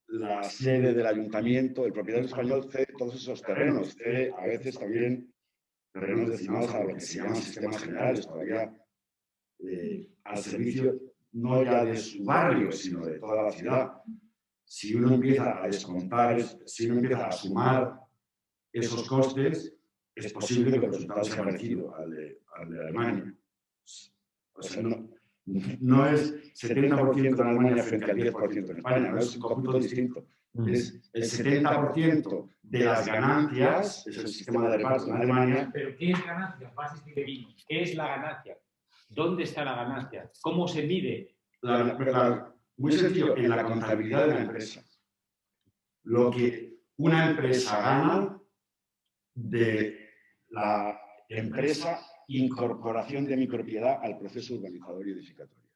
la sede del ayuntamiento. El propietario español cede todos esos terrenos, cede a veces también terrenos destinados a lo que se llaman sistemas generales, todavía al servicio no ya de su barrio, sino de toda la ciudad. Si uno empieza a descontar, si uno empieza a sumar esos costes, es posible que el resultado sea parecido al de Alemania. O sea, no es 70% en Alemania frente al 10% en España, no es un cómputo distinto. Es el 70% de las ganancias, es el sistema de reparto en Alemania. ¿Pero qué es ganancia? ¿Qué es la ganancia? ¿Dónde está la ganancia? ¿Cómo se mide? Muy sencillo, en la contabilidad de la empresa. Lo que una empresa gana de la empresa incorporación de mi propiedad al proceso urbanizador y edificatorio.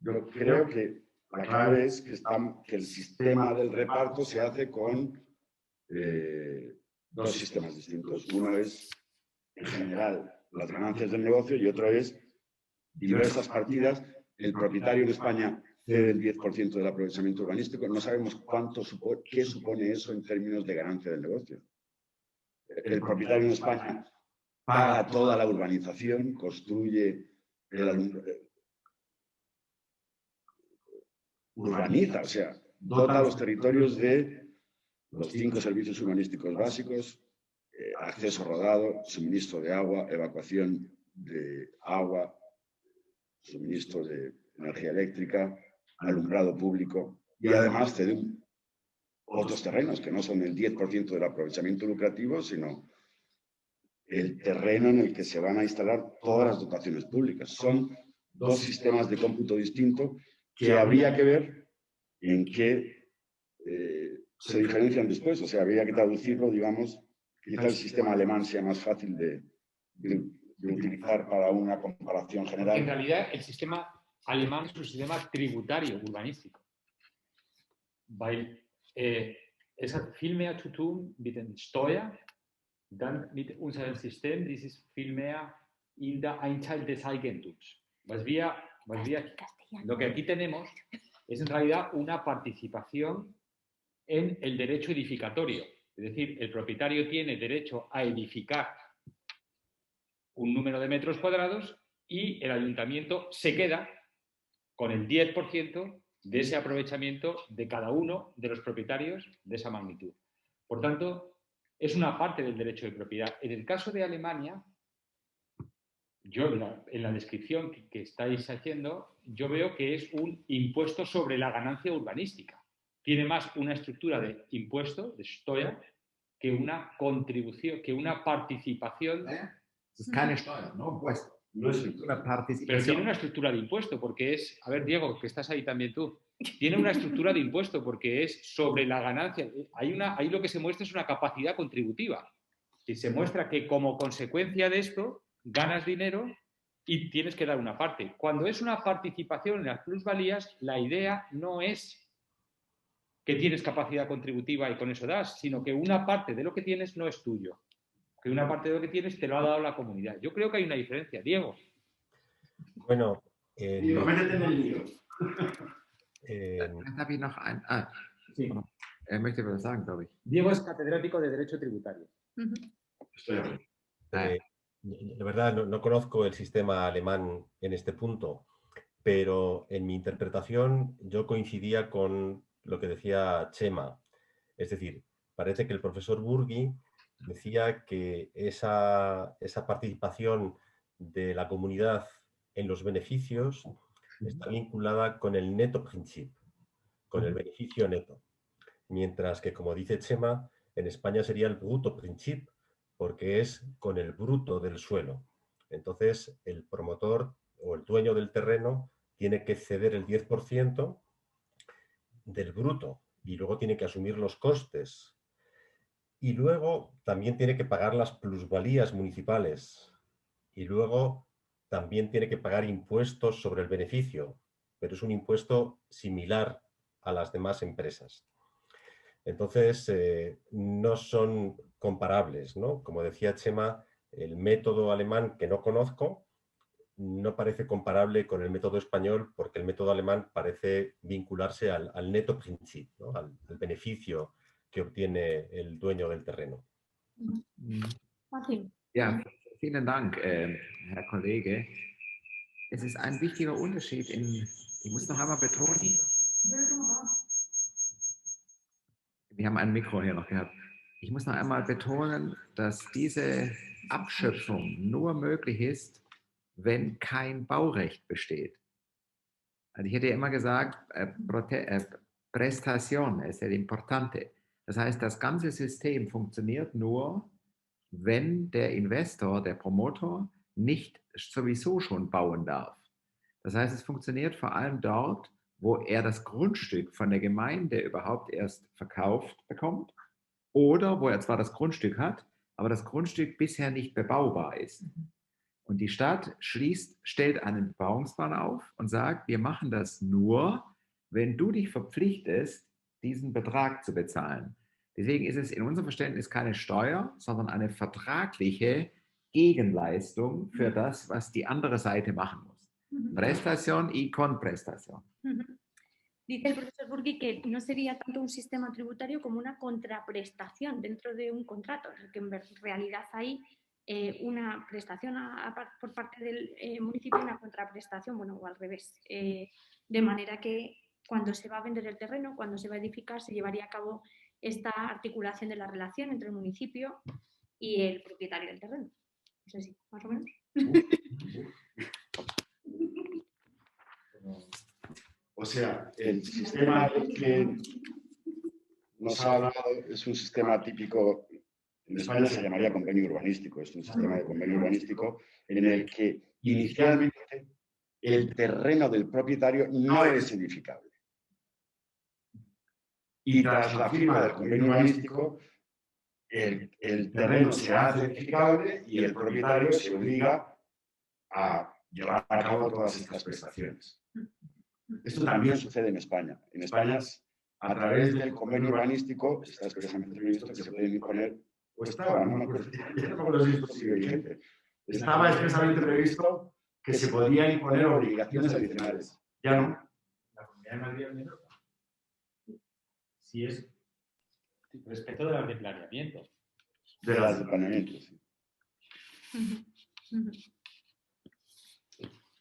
Yo creo que la clave es que el sistema del reparto se hace con dos sistemas distintos. Uno es, en general, las ganancias del negocio y otro es diversas partidas. El propietario en España cede el 10% del aprovechamiento urbanístico. No sabemos qué supone eso en términos de ganancia del negocio. El propietario en España paga toda la urbanización, construye, urbaniza, o sea, dota a los territorios de los 5 servicios urbanísticos básicos, acceso rodado, suministro de agua, evacuación de agua, suministro de energía eléctrica, alumbrado público, y además cede otros terrenos que no son el 10% del aprovechamiento lucrativo, sino el terreno en el que se van a instalar todas las dotaciones públicas. Son dos sistemas de cómputo distintos que habría que ver en qué se diferencian después. O sea, habría que traducirlo, digamos, quizá el sistema alemán sea más fácil de utilizar para una comparación general. En realidad, el sistema alemán es un sistema tributario urbanístico. Weil es hat viel mehr zu tun mit den Steuern, dann mit unserem System, dieses viel mehr in der Einteilung des Eigentums. Lo que aquí tenemos es en realidad una participación en el derecho edificatorio. Es decir, el propietario tiene derecho a edificar un número de metros cuadrados y el ayuntamiento se queda con el 10% de ese aprovechamiento de cada uno de los propietarios de esa magnitud. Por tanto, es una parte del derecho de propiedad. En el caso de Alemania, yo en la descripción que estáis haciendo, yo veo que es un impuesto sobre la ganancia urbanística. Tiene más una estructura de impuesto, de Steuer, que una contribución, que una participación. Es keine Steuer, no impuesto. No es una participación. Pero tiene una estructura de impuesto porque es, a ver Diego, que estás ahí también tú, tiene una estructura de impuesto porque es sobre la ganancia. Ahí lo que se muestra es una capacidad contributiva. Y se muestra que como consecuencia de esto ganas dinero y tienes que dar una parte. Cuando es una participación en las plusvalías, la idea no es que tienes capacidad contributiva y con eso das, sino que una parte de lo que tienes no es tuyo. Que una parte de lo que tienes te lo ha dado la comunidad. Yo creo que hay una diferencia. Diego. Bueno, Diego, métete en el lío. Sí. Möchte was sagen, glaube ich. Diego es catedrático de Derecho Tributario. La verdad, no conozco el sistema alemán en este punto, pero en mi interpretación yo coincidía con lo que decía Chema. Es decir, parece que el profesor Burgi decía que esa participación de la comunidad en los beneficios está vinculada con el Nettoprinzip, con el beneficio neto. Mientras que, como dice Chema, en España sería el Bruttoprinzip, porque es con el bruto del suelo. Entonces, el promotor o el dueño del terreno tiene que ceder el 10% del bruto y luego tiene que asumir los costes. Y luego también tiene que pagar las plusvalías municipales. Y luego también tiene que pagar impuestos sobre el beneficio, pero es un impuesto similar a las demás empresas. Entonces, no son comparables, ¿no? Como decía Chema, el método alemán, que no conozco, no parece comparable con el método español, porque el método alemán parece vincularse al neto Prinzip, ¿no? al beneficio que obtiene el dueño del terreno. Martin. Ja, vielen Dank, Herr Kollege. Es ist ein wichtiger Unterschied ich muss noch einmal betonen, wir haben ein Mikro hier noch gehabt. Ich muss noch einmal betonen, dass diese Abschöpfung nur möglich ist, wenn kein Baurecht besteht. Also ich hätte ja immer gesagt, Prestation ist el importante. Das heißt, das ganze System funktioniert nur, wenn der Investor, der Promotor, nicht sowieso schon bauen darf. Das heißt, es funktioniert vor allem dort, wo er das Grundstück von der Gemeinde überhaupt erst verkauft bekommt oder wo er zwar das Grundstück hat, aber das Grundstück bisher nicht bebaubar ist. Und die Stadt stellt einen Bebauungsplan auf und sagt, wir machen das nur, wenn du dich verpflichtest, diesen Betrag zu bezahlen. Deswegen ist es in unserem Verständnis keine Steuer, sondern eine vertragliche Gegenleistung für das, was die andere Seite machen muss. Prestación y con prestación. Dice el profesor Burgui que no sería tanto un sistema tributario como una contraprestación dentro de un contrato, que en realidad hay una prestación por parte del municipio y una contraprestación, bueno, o al revés, de manera que cuando se va a vender el terreno, cuando se va a edificar, se llevaría a cabo esta articulación de la relación entre el municipio y el propietario del terreno. No sé si, más o menos. O sea, el sistema que nos ha hablado es un sistema típico, en España se llamaría convenio urbanístico, es un sistema de convenio urbanístico en el que inicialmente el terreno del propietario no es edificable. Y tras la firma del convenio urbanístico, el terreno se hace edificable y el propietario se obliga a llevar a cabo todas estas prestaciones. Esto también sucede en España. En España, a través del convenio urbanístico, está expresamente previsto que se pueden imponer, o estaba, no me acuerdo si esto sigue vigente, estaba expresamente previsto que se podían imponer obligaciones adicionales. Ya no. La Comunidad de Madrid al menos. Si es respecto de los de planeamiento. De las de planeamiento, sí.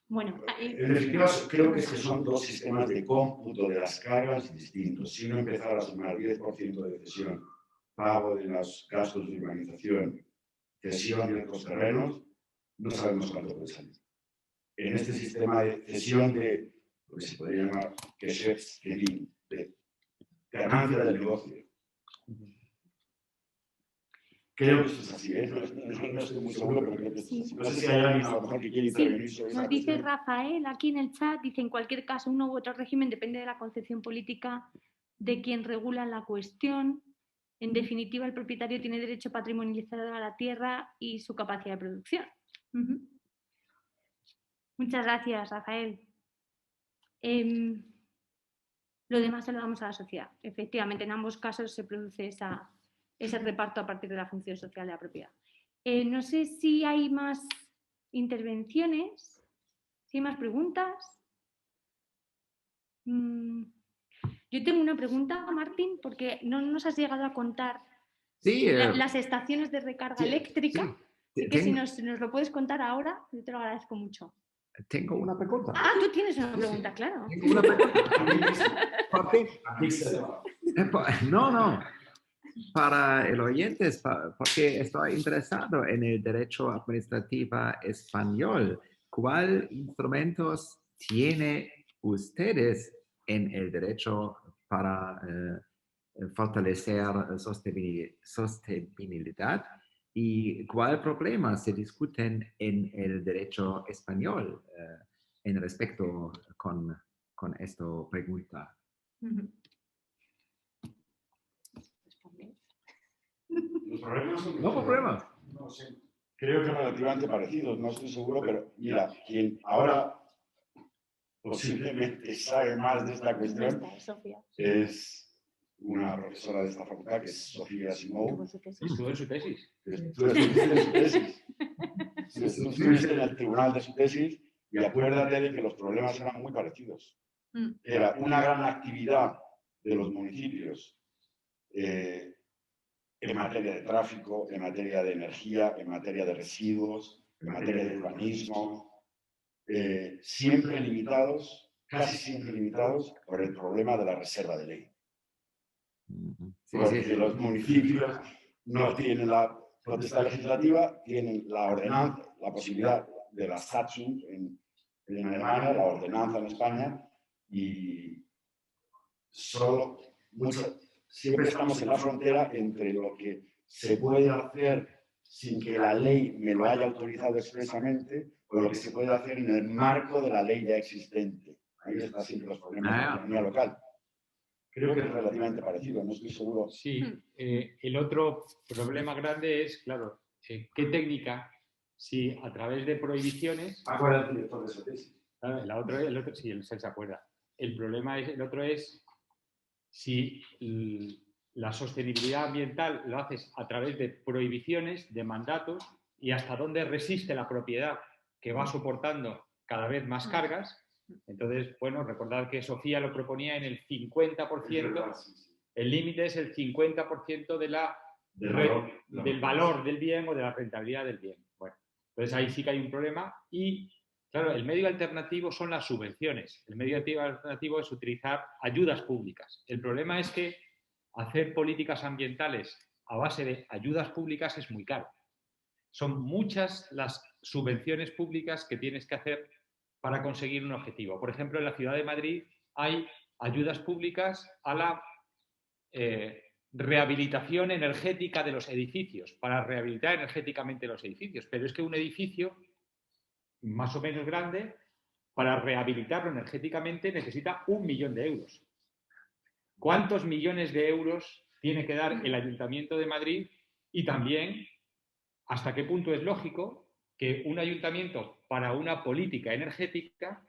Bueno, en definitiva, creo que son dos sistemas de cómputo de las cargas distintos. Si uno empezara a sumar 10% de cesión, pago de los gastos de urbanización, cesión de otros terrenos, no sabemos cuánto puede salir. En este sistema de cesión de lo que se podría llamar de ganancia del negocio. Creo que eso es así, ¿eh? No estoy muy seguro, pero creo que es así. No sé si hay alguien a lo mejor que quiere intervenir sobre esa nos dice cuestión. Rafael aquí en el chat, dice en cualquier caso uno u otro régimen depende de la concepción política de quien regula la cuestión. En definitiva, el propietario tiene derecho patrimonializado a la tierra y su capacidad de producción. Muchas gracias, Rafael. Lo demás se lo damos a la sociedad. Efectivamente, en ambos casos se produce ese reparto a partir de la función social de la propiedad. No sé si hay más intervenciones, si hay más preguntas. Yo tengo una pregunta, Martín, porque no nos has llegado a contar las estaciones de recarga eléctrica. Así que si nos lo puedes contar ahora, yo te lo agradezco mucho. Tengo una pregunta. Ah, tú tienes una pregunta, claro. Tengo una pregunta. No. Para el oyente, porque estoy interesado en el derecho administrativo español. ¿Cuáles instrumentos tiene ustedes en el derecho para fortalecer sostenibilidad? ¿Y cuáles problemas se discuten en el derecho español en respecto con esta pregunta? Los problemas son No problemas. No sé. Creo que relativamente parecidos, no estoy seguro, pero mira, quien ahora posiblemente sabe más de esta cuestión es una profesora de esta facultad, que es Sofía Simou. Estuvo en su tesis. Tú estuviste en su tesis. Tú estuviste en el tribunal de su tesis y acuérdate de que los problemas eran muy parecidos. Era una gran actividad de los municipios en materia de tráfico, en materia de energía, en materia de residuos, en materia de urbanismo, siempre limitados, casi siempre limitados por el problema de la reserva de ley. Porque los municipios no tienen la potestad legislativa, tienen la ordenanza, la posibilidad de la Satzung en Alemania, la ordenanza en España, y siempre estamos en la frontera entre lo que se puede hacer sin que la ley me lo haya autorizado expresamente o lo que se puede hacer en el marco de la ley ya existente. Ahí están siempre los problemas de la economía local. Creo que es relativamente parecido, no estoy seguro. Sí, el otro problema grande es, claro, ¿qué técnica, si a través de prohibiciones... Acuérdate de toda esa tesis. El otro sí, él se acuerda. El otro es si la sostenibilidad ambiental lo haces a través de prohibiciones, de mandatos, y hasta dónde resiste la propiedad que va soportando cada vez más cargas. Entonces, bueno, recordad que Sofía lo proponía en el 50%, el límite es el 50% del valor del bien o de la rentabilidad del bien. Bueno, entonces ahí sí que hay un problema y, claro, el medio alternativo son las subvenciones. El medio alternativo es utilizar ayudas públicas. El problema es que hacer políticas ambientales a base de ayudas públicas es muy caro. Son muchas las subvenciones públicas que tienes que hacer para conseguir un objetivo. Por ejemplo, en la ciudad de Madrid hay ayudas públicas a la rehabilitación energética de los edificios, para rehabilitar energéticamente los edificios. Pero es que un edificio más o menos grande, para rehabilitarlo energéticamente necesita 1 millón de euros. ¿Cuántos millones de euros tiene que dar el Ayuntamiento de Madrid? Y también, ¿hasta qué punto es lógico que un ayuntamiento para una política energética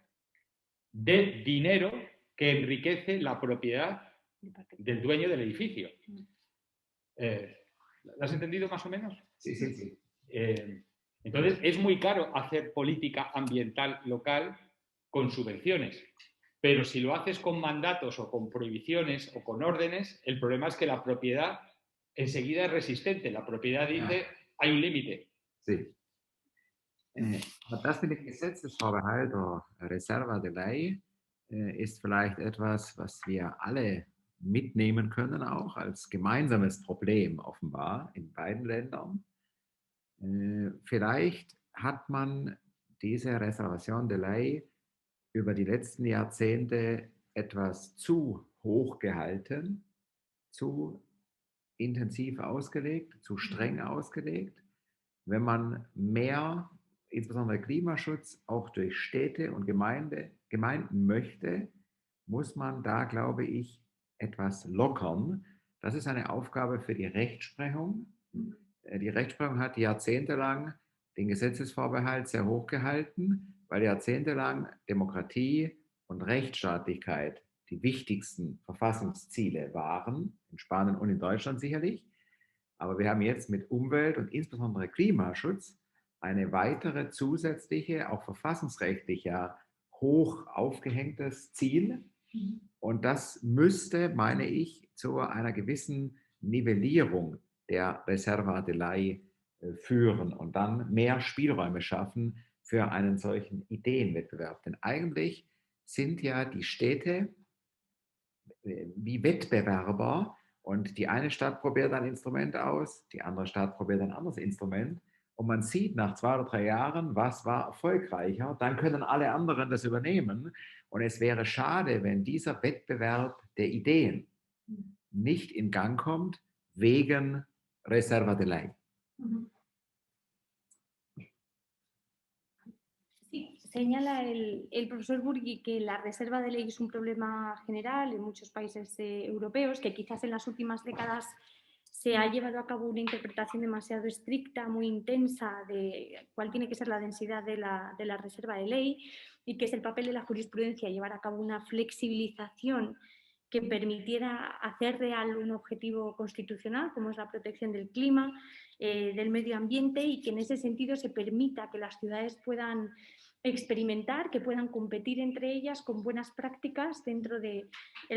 dé dinero que enriquece la propiedad del dueño del edificio? ¿Lo has entendido más o menos? Sí, sí, sí. Entonces, es muy caro hacer política ambiental local con subvenciones. Pero si lo haces con mandatos o con prohibiciones o con órdenes, el problema es que la propiedad enseguida es resistente. La propiedad dice, hay un límite. Sí. Das mit dem Gesetzesvorbehalt oder Reserva de ley ist vielleicht etwas, was wir alle mitnehmen können, auch als gemeinsames Problem offenbar in beiden Ländern. Vielleicht hat man diese Reservation de ley über die letzten Jahrzehnte etwas zu hoch gehalten, zu intensiv ausgelegt, zu streng ausgelegt. Wenn man mehr, insbesondere Klimaschutz, auch durch Städte und Gemeinden möchte, muss man da, glaube ich, etwas lockern. Das ist eine Aufgabe für die Rechtsprechung. Die Rechtsprechung hat jahrzehntelang den Gesetzesvorbehalt sehr hoch gehalten, weil jahrzehntelang Demokratie und Rechtsstaatlichkeit die wichtigsten Verfassungsziele waren, in Spanien und in Deutschland sicherlich. Aber wir haben jetzt mit Umwelt und insbesondere Klimaschutz eine weitere zusätzliche, auch verfassungsrechtlicher, hoch aufgehängtes Ziel. Und das müsste, meine ich, zu einer gewissen Nivellierung der Reserva de ley führen und dann mehr Spielräume schaffen für einen solchen Ideenwettbewerb. Denn eigentlich sind ja die Städte wie Wettbewerber und die eine Stadt probiert ein Instrument aus, die andere Stadt probiert ein anderes Instrument und man sieht nach 2 oder 3 Jahren, was war erfolgreicher, dann können alle anderen das übernehmen und es wäre schade, wenn dieser Wettbewerb der Ideen nicht in Gang kommt wegen Reserva de ley. Sí, señala el profesor Burgui que la reserva de ley es un problema general en muchos países europeos, que quizás en las últimas décadas se ha llevado a cabo una interpretación demasiado estricta, muy intensa, de cuál tiene que ser la densidad de la reserva de ley, y que es el papel de la jurisprudencia llevar a cabo una flexibilización que permitiera hacer real un objetivo constitucional, como es la protección del clima, del medio ambiente, y que en ese sentido se permita que las ciudades puedan experimentar, que puedan competir entre ellas con buenas prácticas dentro del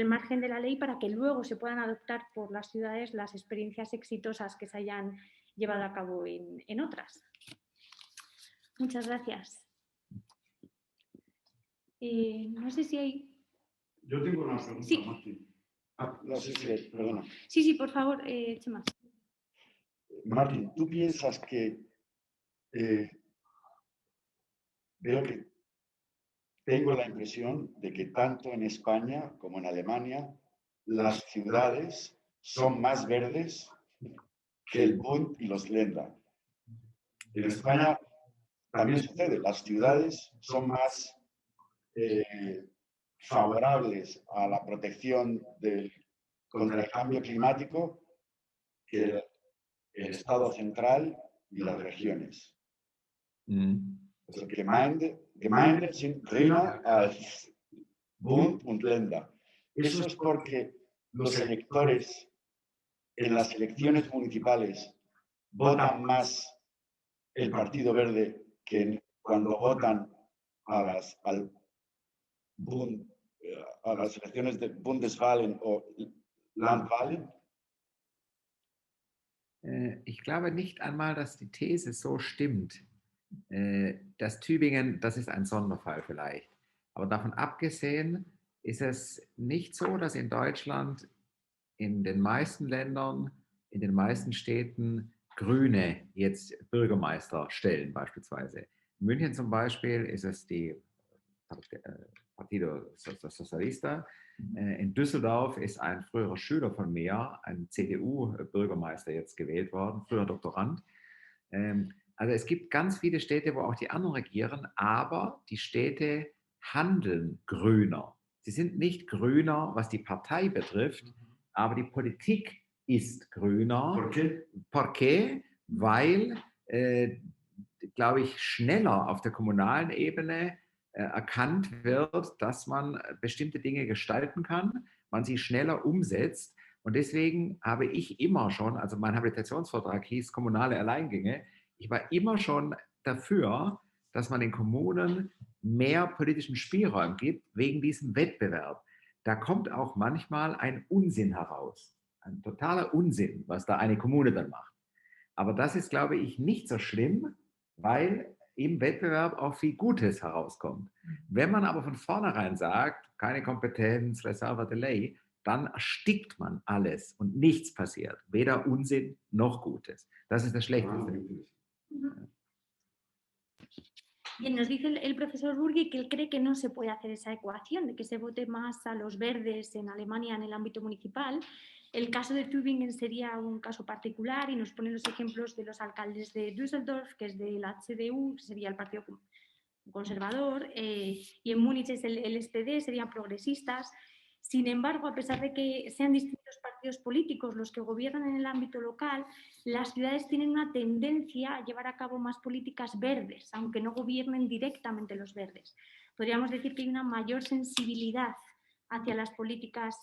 margen de la ley, para que luego se puedan adoptar por las ciudades las experiencias exitosas que se hayan llevado a cabo en otras. Muchas gracias. No sé si hay... Yo tengo una pregunta, Sí. Martín. No sé si, perdona. Sí, por favor, Chema. Martín, ¿tú piensas que veo que tengo la impresión de que tanto en España como en Alemania las ciudades son más verdes que el Bund y los Länder? En España también sucede, las ciudades son más favorables a la protección contra el cambio climático que el Estado central y las regiones. Also Gemeinden sind grüner als Bund und Länder. Eso es porque los electores en las elecciones municipales votan más el Partido Verde que cuando votan al Bund, a las elecciones de Bundeswahlen o Landwahlen. Ich glaube nicht einmal, dass die These so stimmt. Das Tübingen, das ist ein Sonderfall vielleicht. Aber davon abgesehen ist es nicht so, dass in Deutschland in den meisten Ländern, in den meisten Städten Grüne jetzt Bürgermeister stellen beispielsweise. In München zum Beispiel ist es die Partido Socialista. In Düsseldorf ist ein früherer Schüler von mir, ein CDU-Bürgermeister jetzt gewählt worden, früher Doktorand. Also es gibt ganz viele Städte, wo auch die anderen regieren, aber die Städte handeln grüner. Sie sind nicht grüner, was die Partei betrifft, aber die Politik ist grüner. ¿Por qué? ¿Por qué? Weil, glaube ich, schneller auf der kommunalen Ebene erkannt wird, dass man bestimmte Dinge gestalten kann, man sie schneller umsetzt. Und deswegen habe ich immer schon, also mein Habilitationsvortrag hieß Kommunale Alleingänge, ich war immer schon dafür, dass man den Kommunen mehr politischen Spielraum gibt, wegen diesem Wettbewerb. Da kommt auch manchmal ein Unsinn heraus, ein totaler Unsinn, was da eine Kommune dann macht. Aber das ist, glaube ich, nicht so schlimm, weil im Wettbewerb auch viel Gutes herauskommt. Wenn man aber von vornherein sagt, keine Kompetenz, Reserva de ley, dann erstickt man alles und nichts passiert. Weder Unsinn noch Gutes. Das ist das Schlechteste. Bien, nos dice el profesor Burgi que él cree que no se puede hacer esa ecuación de que se vote más a los verdes en Alemania en el ámbito municipal. El caso de Tübingen sería un caso particular y nos pone los ejemplos de los alcaldes de Düsseldorf, que es de la CDU, que sería el Partido Conservador, y en Múnich es el SPD, serían progresistas. Sin embargo, a pesar de que sean distintos partidos políticos los que gobiernan en el ámbito local, las ciudades tienen una tendencia a llevar a cabo más políticas verdes, aunque no gobiernen directamente los verdes. Podríamos decir que hay una mayor sensibilidad hacia las políticas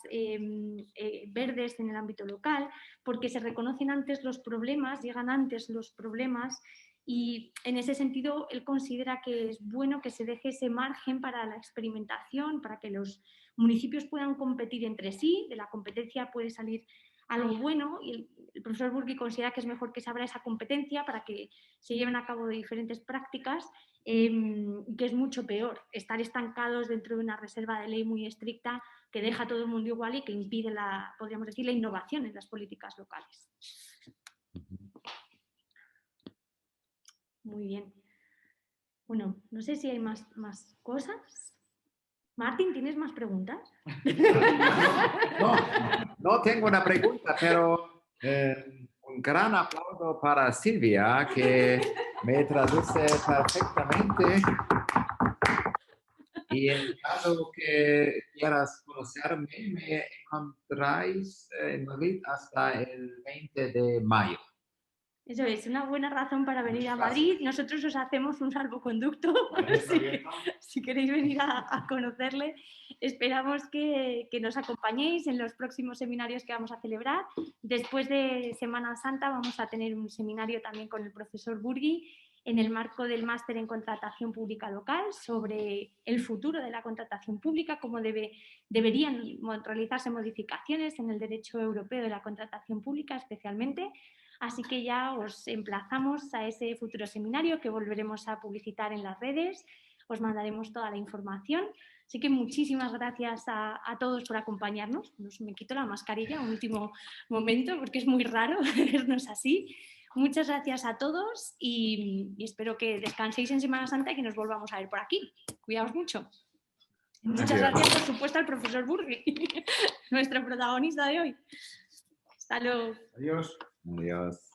verdes en el ámbito local, porque se reconocen antes los problemas, llegan antes los problemas, y en ese sentido él considera que es bueno que se deje ese margen para la experimentación, para que los municipios puedan competir entre sí, de la competencia puede salir algo bueno, y el profesor Burgi considera que es mejor que se abra esa competencia para que se lleven a cabo diferentes prácticas, que es mucho peor estar estancados dentro de una reserva de ley muy estricta que deja a todo el mundo igual y que impide podríamos decir, la innovación en las políticas locales. Muy bien. Bueno, no sé si hay más cosas. Martín, ¿tienes más preguntas? No tengo una pregunta, pero un gran aplauso para Silvia, que me traduce perfectamente. Y en caso que quieras conocerme, me encontráis en Madrid hasta el 20 de mayo. Eso es, una buena razón para venir a Madrid. Nosotros os hacemos un salvoconducto. Si queréis venir a conocerle, esperamos que nos acompañéis en los próximos seminarios que vamos a celebrar. Después de Semana Santa vamos a tener un seminario también con el profesor Burgui en el marco del máster en contratación pública local sobre el futuro de la contratación pública, cómo deberían realizarse modificaciones en el derecho europeo de la contratación pública especialmente. Así que ya os emplazamos a ese futuro seminario que volveremos a publicitar en las redes. Os mandaremos toda la información. Así que muchísimas gracias a todos por acompañarnos. Me quito la mascarilla un último momento porque es muy raro vernos así. Muchas gracias a todos y espero que descanséis en Semana Santa y que nos volvamos a ver por aquí. Cuidaos mucho. Muchas gracias, por supuesto, al profesor Burgui, nuestro protagonista de hoy. Hasta luego. Adiós. Adiós.